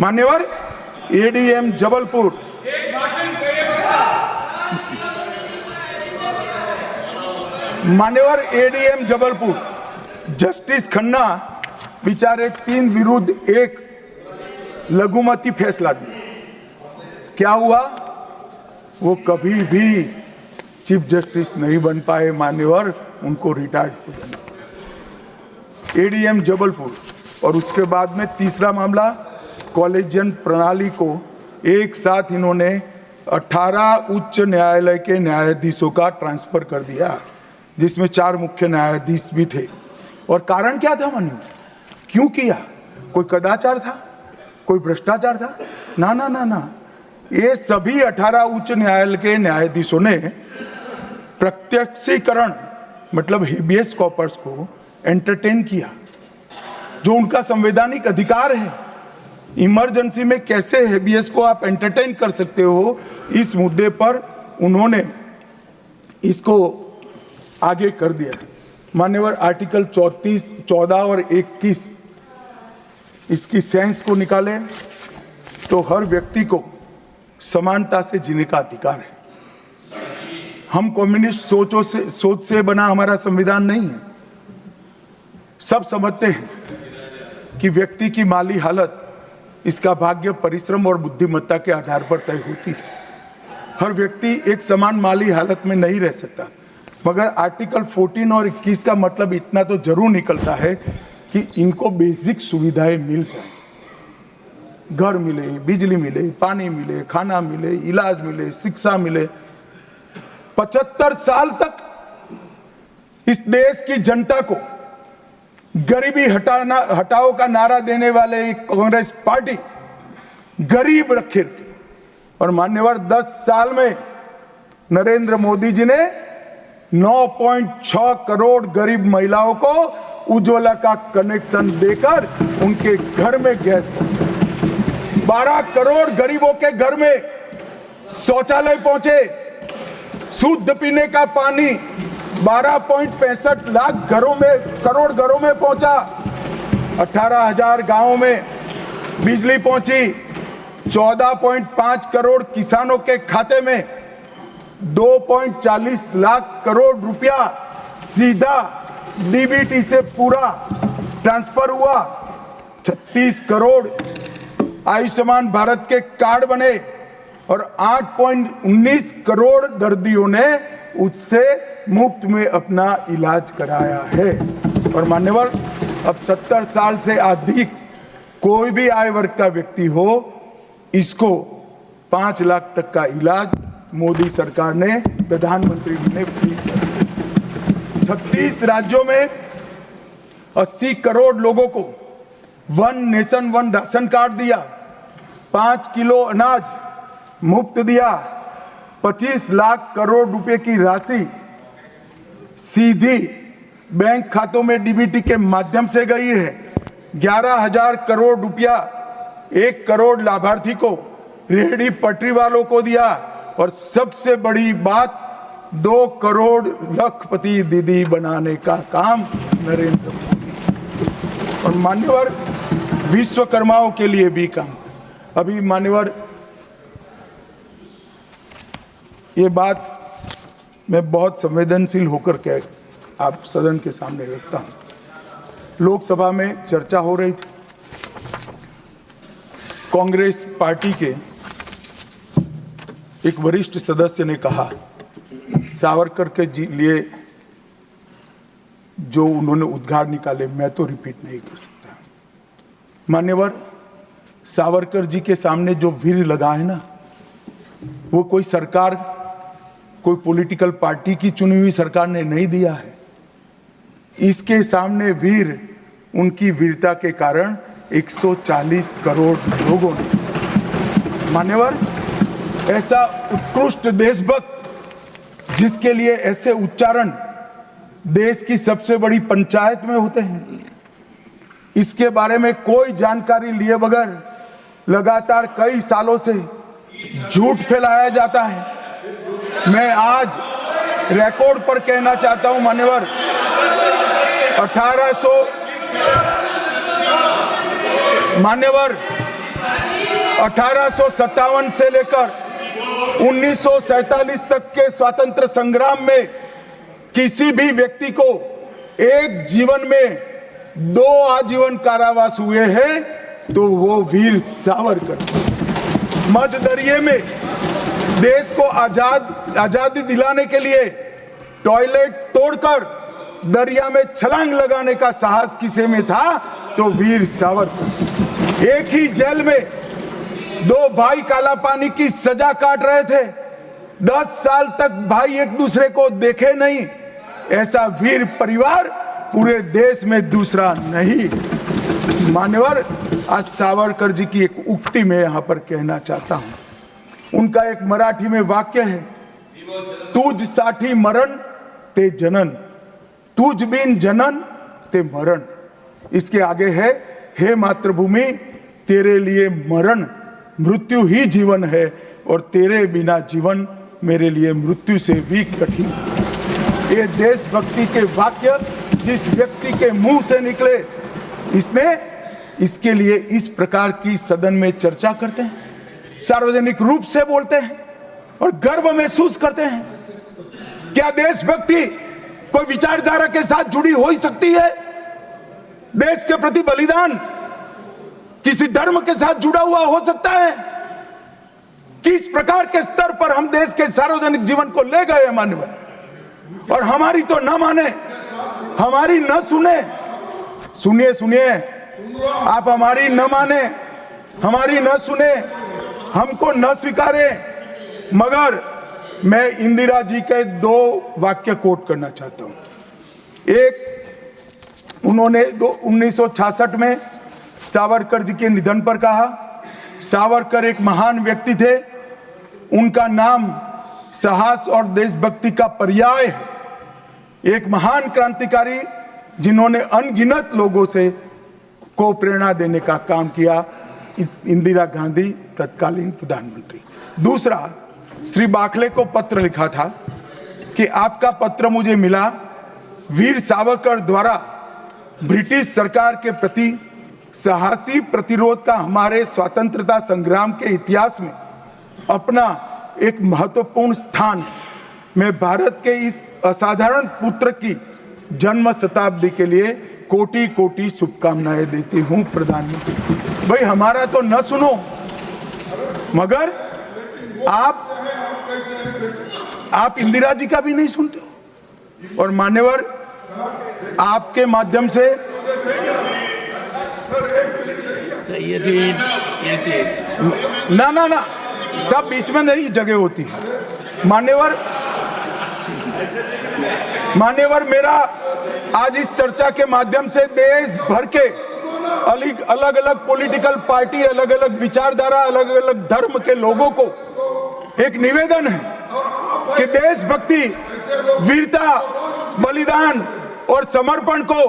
मान्यवर एडीएम जबलपुर, मान्यवर एडीएम जबलपुर जस्टिस खन्ना बेचारे 3 विरुद्ध 1 लघुमती फैसला दिया। क्या हुआ, वो कभी भी चीफ जस्टिस नहीं बन पाए मान्यवर, उनको रिटायर्ड हो जाना। एडीएम जबलपुर और उसके बाद में तीसरा मामला कॉलेजियन प्रणाली को एक साथ इन्होंने 18 उच्च न्यायालय के न्यायाधीशों का ट्रांसफर कर दिया, जिसमें 4 मुख्य न्यायाधीश भी थे। और कारण क्या था मान्यवर, क्यों किया, कोई कदाचार था, कोई भ्रष्टाचार था? ना ना ना ना, ये सभी 18 उच्च न्यायालय के न्यायाधीशों ने प्रत्यक्षीकरण मतलब हेबियस कॉर्पस को एंटरटेन किया, जो उनका संवैधानिक अधिकार है। इमरजेंसी में कैसे हेबियस को आप एंटरटेन कर सकते हो, इस मुद्दे पर उन्होंने इसको आगे कर दिया। मान्यवर आर्टिकल 34, 14 और 21 इसकी सेंस को निकाले तो हर व्यक्ति को समानता से जीने का अधिकार है। हम कम्युनिस्ट सोच से बना हमारा संविधान नहीं है। सब समझते हैं कि व्यक्ति की माली हालत इसका भाग्य, परिश्रम और बुद्धिमत्ता के आधार पर तय होती है। हर व्यक्ति एक समान माली हालत में नहीं रह सकता, मगर आर्टिकल 14 और 21 का मतलब इतना तो जरूर निकलता है कि इनको बेसिक सुविधाएं मिल जाए, घर मिले, बिजली मिले, पानी मिले, खाना मिले, इलाज मिले, शिक्षा मिले। 75 साल तक इस देश की जनता को गरीबी हटाओ का नारा देने वाले कांग्रेस पार्टी गरीब रखे। और मान्यवर 10 साल में नरेंद्र मोदी जी ने 9.6 करोड़ गरीब महिलाओं को उज्ज्वला का कनेक्शन देकर उनके घर में गैस पहुंचा। 12 करोड़ गरीबों के घर में शौचालय पहुंचे, शुद्ध पीने का पानी 12.65 लाख करोड़ घरों में पहुंचा, 18,000 गांवों में बिजली पहुंची, 14.5 करोड़ किसानों के खाते में 2.40 लाख करोड़ रुपया सीधा डीबीटी से पूरा ट्रांसफर हुआ, 36 करोड़ आयुष्मान भारत के कार्ड बने और 8.19 करोड़ दर्दियों ने उससे मुफ्त में अपना इलाज कराया है। और मान्यवर अब 70 साल से अधिक कोई भी आय वर्ग का व्यक्ति हो, इसको 5 लाख तक का इलाज मोदी सरकार ने, प्रधानमंत्री जी ने फ्री कर दिया। 36 राज्यों में 80 करोड़ लोगों को one nation one ration card दिया, 5 किलो अनाज मुफ्त दिया, 25 लाख करोड़ रुपए की राशि सीधी बैंक खातों में डीबीटी के माध्यम से गई है। 11,000 करोड़ रुपया 1 करोड़ लाभार्थी को, रेहड़ी पटरी वालों को दिया, और सबसे बड़ी बात 2 करोड़ लखपति दीदी बनाने का काम नरेंद्र मोदी। और मान्यवर विश्वकर्माओं के लिए भी काम कर। अभी मान्यवर ये बात मैं बहुत संवेदनशील होकर के आप सदन के सामने रखता हूं। लोकसभा में चर्चा हो रही थी, कांग्रेस पार्टी के एक वरिष्ठ सदस्य ने कहा सावरकर के लिए जो उन्होंने उद्गार निकाले मैं तो रिपीट नहीं कर सकता। मान्यवर, सावरकर जी के सामने जो वीर लगा है ना, वो कोई सरकार, कोई पॉलिटिकल पार्टी की चुनी हुई सरकार ने नहीं दिया है। इसके सामने वीर, उनकी वीरता के कारण 140 करोड़ लोगों ने। मान्यवर, ऐसा उत्कृष्ट देशभक्त जिसके लिए ऐसे उच्चारण देश की सबसे बड़ी पंचायत में होते हैं, इसके बारे में कोई जानकारी लिए बगैर लगातार कई सालों से झूठ फैलाया जाता है। मैं आज रिकॉर्ड पर कहना चाहता हूं मान्यवर, 1857 से लेकर 1947 तक के स्वतंत्र संग्राम में किसी भी व्यक्ति को एक जीवन में 2 आजीवन कारावास हुए हैं तो वो वीर सावरकर। मध्य दरिये में देश को आजादी दिलाने के लिए टॉयलेट तोड़कर दरिया में छलांग लगाने का साहस किसे में था तो वीर सावरकर। एक ही जेल में 2 भाई काला पानी की सजा काट रहे थे, 10 साल तक भाई एक दूसरे को देखे नहीं। ऐसा वीर परिवार पूरे देश में दूसरा नहीं। मान्यवर, आज सावरकर जी की एक उक्ति में यहां पर कहना चाहता हूं। उनका एक मराठी में वाक्य है, तुझ साठी मरण ते जनन, तुझ बिन जनन ते मरण। इसके आगे है, हे मातृभूमि तेरे लिए मरण मृत्यु ही जीवन है और तेरे बिना जीवन मेरे लिए मृत्यु से भी कठिन। ये देशभक्ति के वाक्य जिस व्यक्ति के मुंह से निकले, इसके लिए इस प्रकार की सदन में चर्चा करते हैं, सार्वजनिक रूप से बोलते हैं और गर्व महसूस करते हैं। क्या देशभक्ति कोई विचारधारा के साथ जुड़ी हो ही सकती है? देश के प्रति बलिदान किसी धर्म के साथ जुड़ा हुआ हो सकता है? किस प्रकार के स्तर पर हम देश के सार्वजनिक जीवन को ले गए हैं मान्यवर, और हमारी तो न माने, हमारी न सुने। सुनिए सुनिए, आप हमारी न माने, हमारी न सुने, हमको न स्वीकारे, मगर मैं इंदिरा जी के 2 वाक्य कोट करना चाहता हूं। एक, उन्होंने 1966 में सावरकर जी के निधन पर कहा, सावरकर एक महान व्यक्ति थे, उनका नाम साहस और देशभक्ति का पर्याय है। एक महान क्रांतिकारी जिन्होंने अनगिनत लोगों को प्रेरणा देने का काम किया, इंदिरा गांधी तत्कालीन प्रधानमंत्री। दूसरा, श्री बाखले को पत्र लिखा था कि आपका पत्र मुझे मिला, वीर सावरकर द्वारा ब्रिटिश सरकार के प्रति साहसी प्रतिरोध का हमारे स्वतंत्रता संग्राम के इतिहास में अपना एक महत्वपूर्ण स्थान। मैं भारत के इस असाधारण पुत्र की जन्म शताब्दी के लिए कोटि कोटि शुभकामनाएं देती हूं प्रधानमंत्री। भाई हमारा तो न सुनो, मगर आप इंदिरा जी का भी नहीं सुनते हो। और मान्यवर, आपके माध्यम से ये थी ना ना ना, सब बीच में नहीं जगह होती है। मान्यवर मेरा आज इस चर्चा के माध्यम से देश भर के अलग अलग पॉलिटिकल पार्टी, अलग अलग विचारधारा, अलग अलग धर्म के लोगों को एक निवेदन है कि देशभक्ति, वीरता, बलिदान और समर्पण को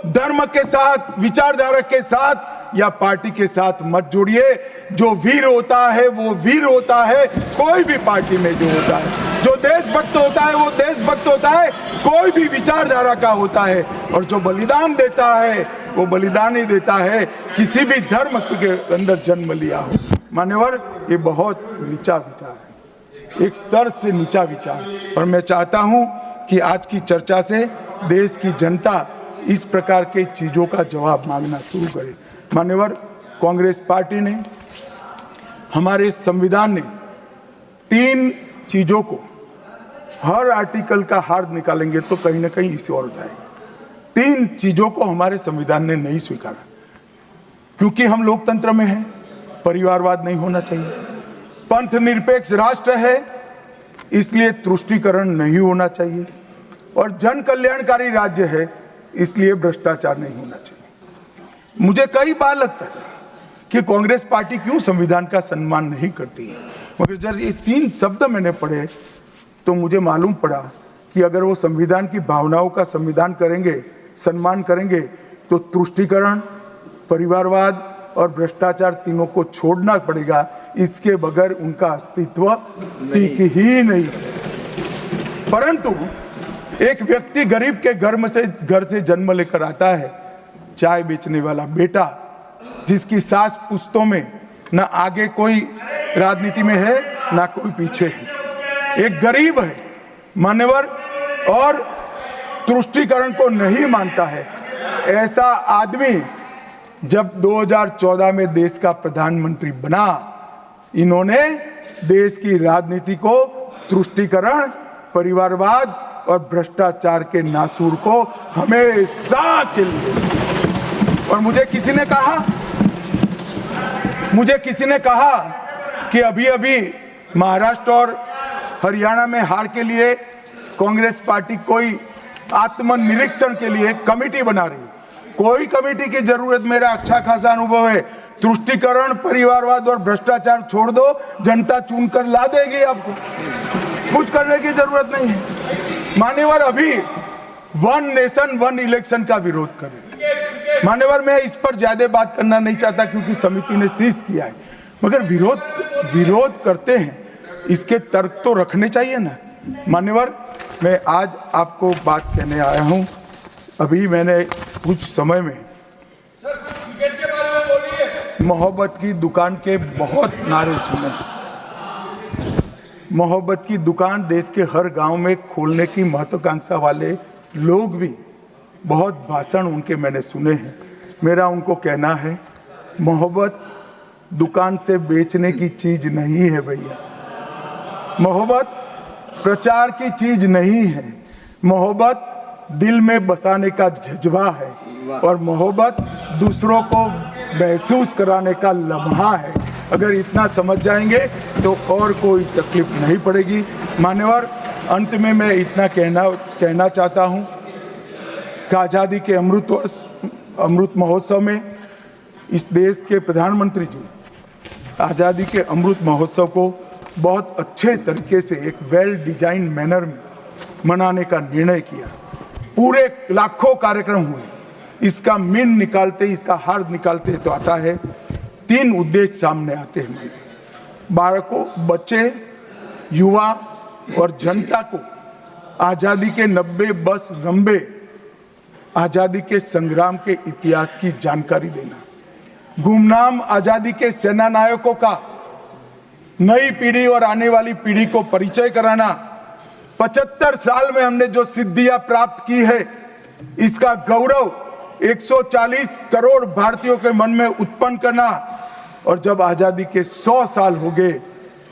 धर्म के साथ, विचारधारा के साथ या पार्टी के साथ मत जोड़िए। जो वीर होता है वो वीर होता है, कोई भी पार्टी में जो होता है। जो देशभक्त होता है वो देशभक्त होता है, कोई भी विचारधारा का होता है। और जो बलिदान देता है वो बलिदान ही देता है, किसी भी धर्म के अंदर जन्म लिया हो। मान्यवर, ये बहुत नीचा विचार है, एक स्तर से नीचा विचार। और मैं चाहता हूं कि आज की चर्चा से देश की जनता इस प्रकार के चीजों का जवाब मांगना शुरू करे। मान्यवर, कांग्रेस पार्टी ने, हमारे संविधान ने 3 चीजों को, हर आर्टिकल का हार्द निकालेंगे तो कहीं ना कहीं इसे और जाएगा। 3 चीजों को हमारे संविधान ने नहीं स्वीकारा, क्योंकि हम लोकतंत्र में हैं, परिवारवाद नहीं होना चाहिए, पंथ निरपेक्ष राष्ट्र है इसलिए तुष्टीकरण नहीं होना चाहिए, और जन कल्याणकारी राज्य है इसलिए भ्रष्टाचार नहीं होना चाहिए। मुझे कई बार लगता है कि कांग्रेस पार्टी क्यों संविधान का सम्मान नहीं करती है, मगर जब ये 3 शब्द मैंने पढ़े तो मुझे मालूम पड़ा कि अगर वो संविधान की भावनाओं का संविधान करेंगे, सम्मान करेंगे, तो तुष्टीकरण, परिवारवाद और भ्रष्टाचार तीनों को छोड़ना पड़ेगा। इसके बगैर उनका अस्तित्व टिक ही नहीं सकता। परंतु एक व्यक्ति गरीब के घर से जन्म लेकर आता है, चाय बेचने वाला बेटा, जिसकी सास पुश्तों में ना आगे कोई राजनीति में है ना कोई पीछे है, एक गरीब है मान्यवर, और तुष्टीकरण को नहीं मानता है। ऐसा आदमी जब 2014 में देश का प्रधानमंत्री बना, इन्होंने देश की राजनीति को तुष्टीकरण, परिवारवाद और भ्रष्टाचार के नासूर को हमेशा के लिए। और मुझे किसी ने कहा कि अभी अभी महाराष्ट्र और हरियाणा में हार के लिए कांग्रेस पार्टी कोई आत्मनिरीक्षण के लिए कमेटी बना रही है। कोई कमेटी की जरूरत, मेरा अच्छा खासा अनुभव है। तुष्टीकरण, परिवारवाद और भ्रष्टाचार छोड़ दो, जनता चुनकर ला देगी आपको, कुछ करने की जरूरत नहीं है। मान्यवर, अभी 1 नेशन 1 इलेक्शन का विरोध करें। मान्यवर, मैं इस पर ज्यादा बात करना नहीं चाहता क्योंकि समिति ने शीश किया है, मगर विरोध करते हैं, इसके तर्क तो रखने चाहिए ना। मान्यवर, मैं आज आपको बात कहने आया हूं। अभी मैंने कुछ समय में मोहब्बत की दुकान के बहुत नारे सुने। मोहब्बत की दुकान देश के हर गांव में खोलने की महत्वाकांक्षा वाले लोग भी, बहुत भाषण उनके मैंने सुने हैं। मेरा उनको कहना है, मोहब्बत दुकान से बेचने की चीज नहीं है भैया। मोहब्बत प्रचार की चीज नहीं है। मोहब्बत दिल में बसाने का जज्बा है, और मोहब्बत दूसरों को महसूस कराने का लम्हा है। अगर इतना समझ जाएंगे तो और कोई तकलीफ नहीं पड़ेगी। मान्यवर, अंत में मैं इतना कहना चाहता हूं कि आज़ादी के अमृत महोत्सव में इस देश के प्रधानमंत्री जी आज़ादी के अमृत महोत्सव को बहुत अच्छे तरीके से एक वेल डिजाइन मैनर में मनाने का निर्णय किया। पूरे लाखों कार्यक्रम हुए। इसका मीन निकालते, इसका हार्द निकालते तो आता है 3 उद्देश्य सामने आते हैं। बालकों, बच्चे, युवा और जनता को आज़ादी के 90 बस लंबे आज़ादी के संग्राम के इतिहास की जानकारी देना, गुमनाम आज़ादी के सेना नायकों का नई पीढ़ी और आने वाली पीढ़ी को परिचय कराना, 75 साल में हमने जो सिद्धियां प्राप्त की है इसका गौरव 140 करोड़ भारतीयों के मन में उत्पन्न करना, और जब आजादी के 100 साल हो गए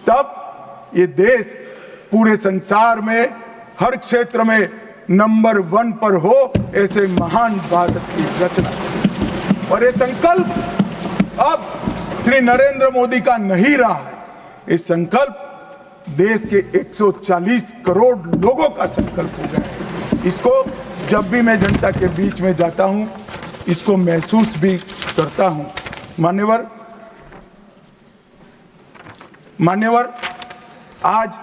तब ये देश पूरे संसार में हर क्षेत्र में नंबर 1 पर हो, ऐसे महान भारत की रचना। और ये संकल्प अब श्री नरेंद्र मोदी का नहीं रहा है। ये संकल्प देश के 140 करोड़ लोगों का संकल्प हो गया है। इसको जब भी मैं जनता के बीच में जाता हूं, इसको महसूस भी करता हूं। मान्यवर, आज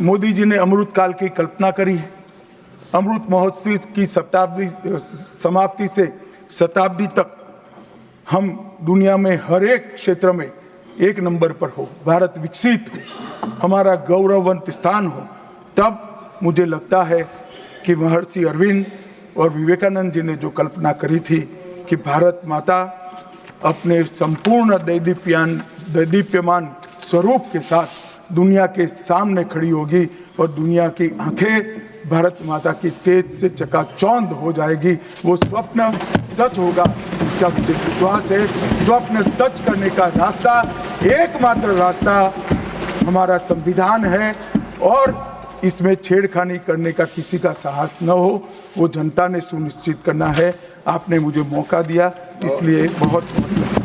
मोदी जी ने अमृत काल की कल्पना करी है। अमृत महोत्सव की समाप्ति से शताब्दी तक हम दुनिया में हर एक क्षेत्र में एक नंबर पर हो, भारत विकसित हो, हमारा गौरववंत स्थान हो। तब मुझे लगता है कि महर्षि अरविंद और विवेकानंद जी ने जो कल्पना करी थी कि भारत माता अपने संपूर्ण दैदीप्यमान स्वरूप के साथ दुनिया के सामने खड़ी होगी और दुनिया की आंखें भारत माता की तेज से चकाचौंध हो जाएगी। वो स्वप्न सच होगा, इसका मुझे विश्वास है। स्वप्न सच करने का रास्ता, एकमात्र रास्ता हमारा संविधान है और इसमें छेड़खानी करने का किसी का साहस न हो, वो जनता ने सुनिश्चित करना है। आपने मुझे मौका दिया, इसलिए बहुत बहुत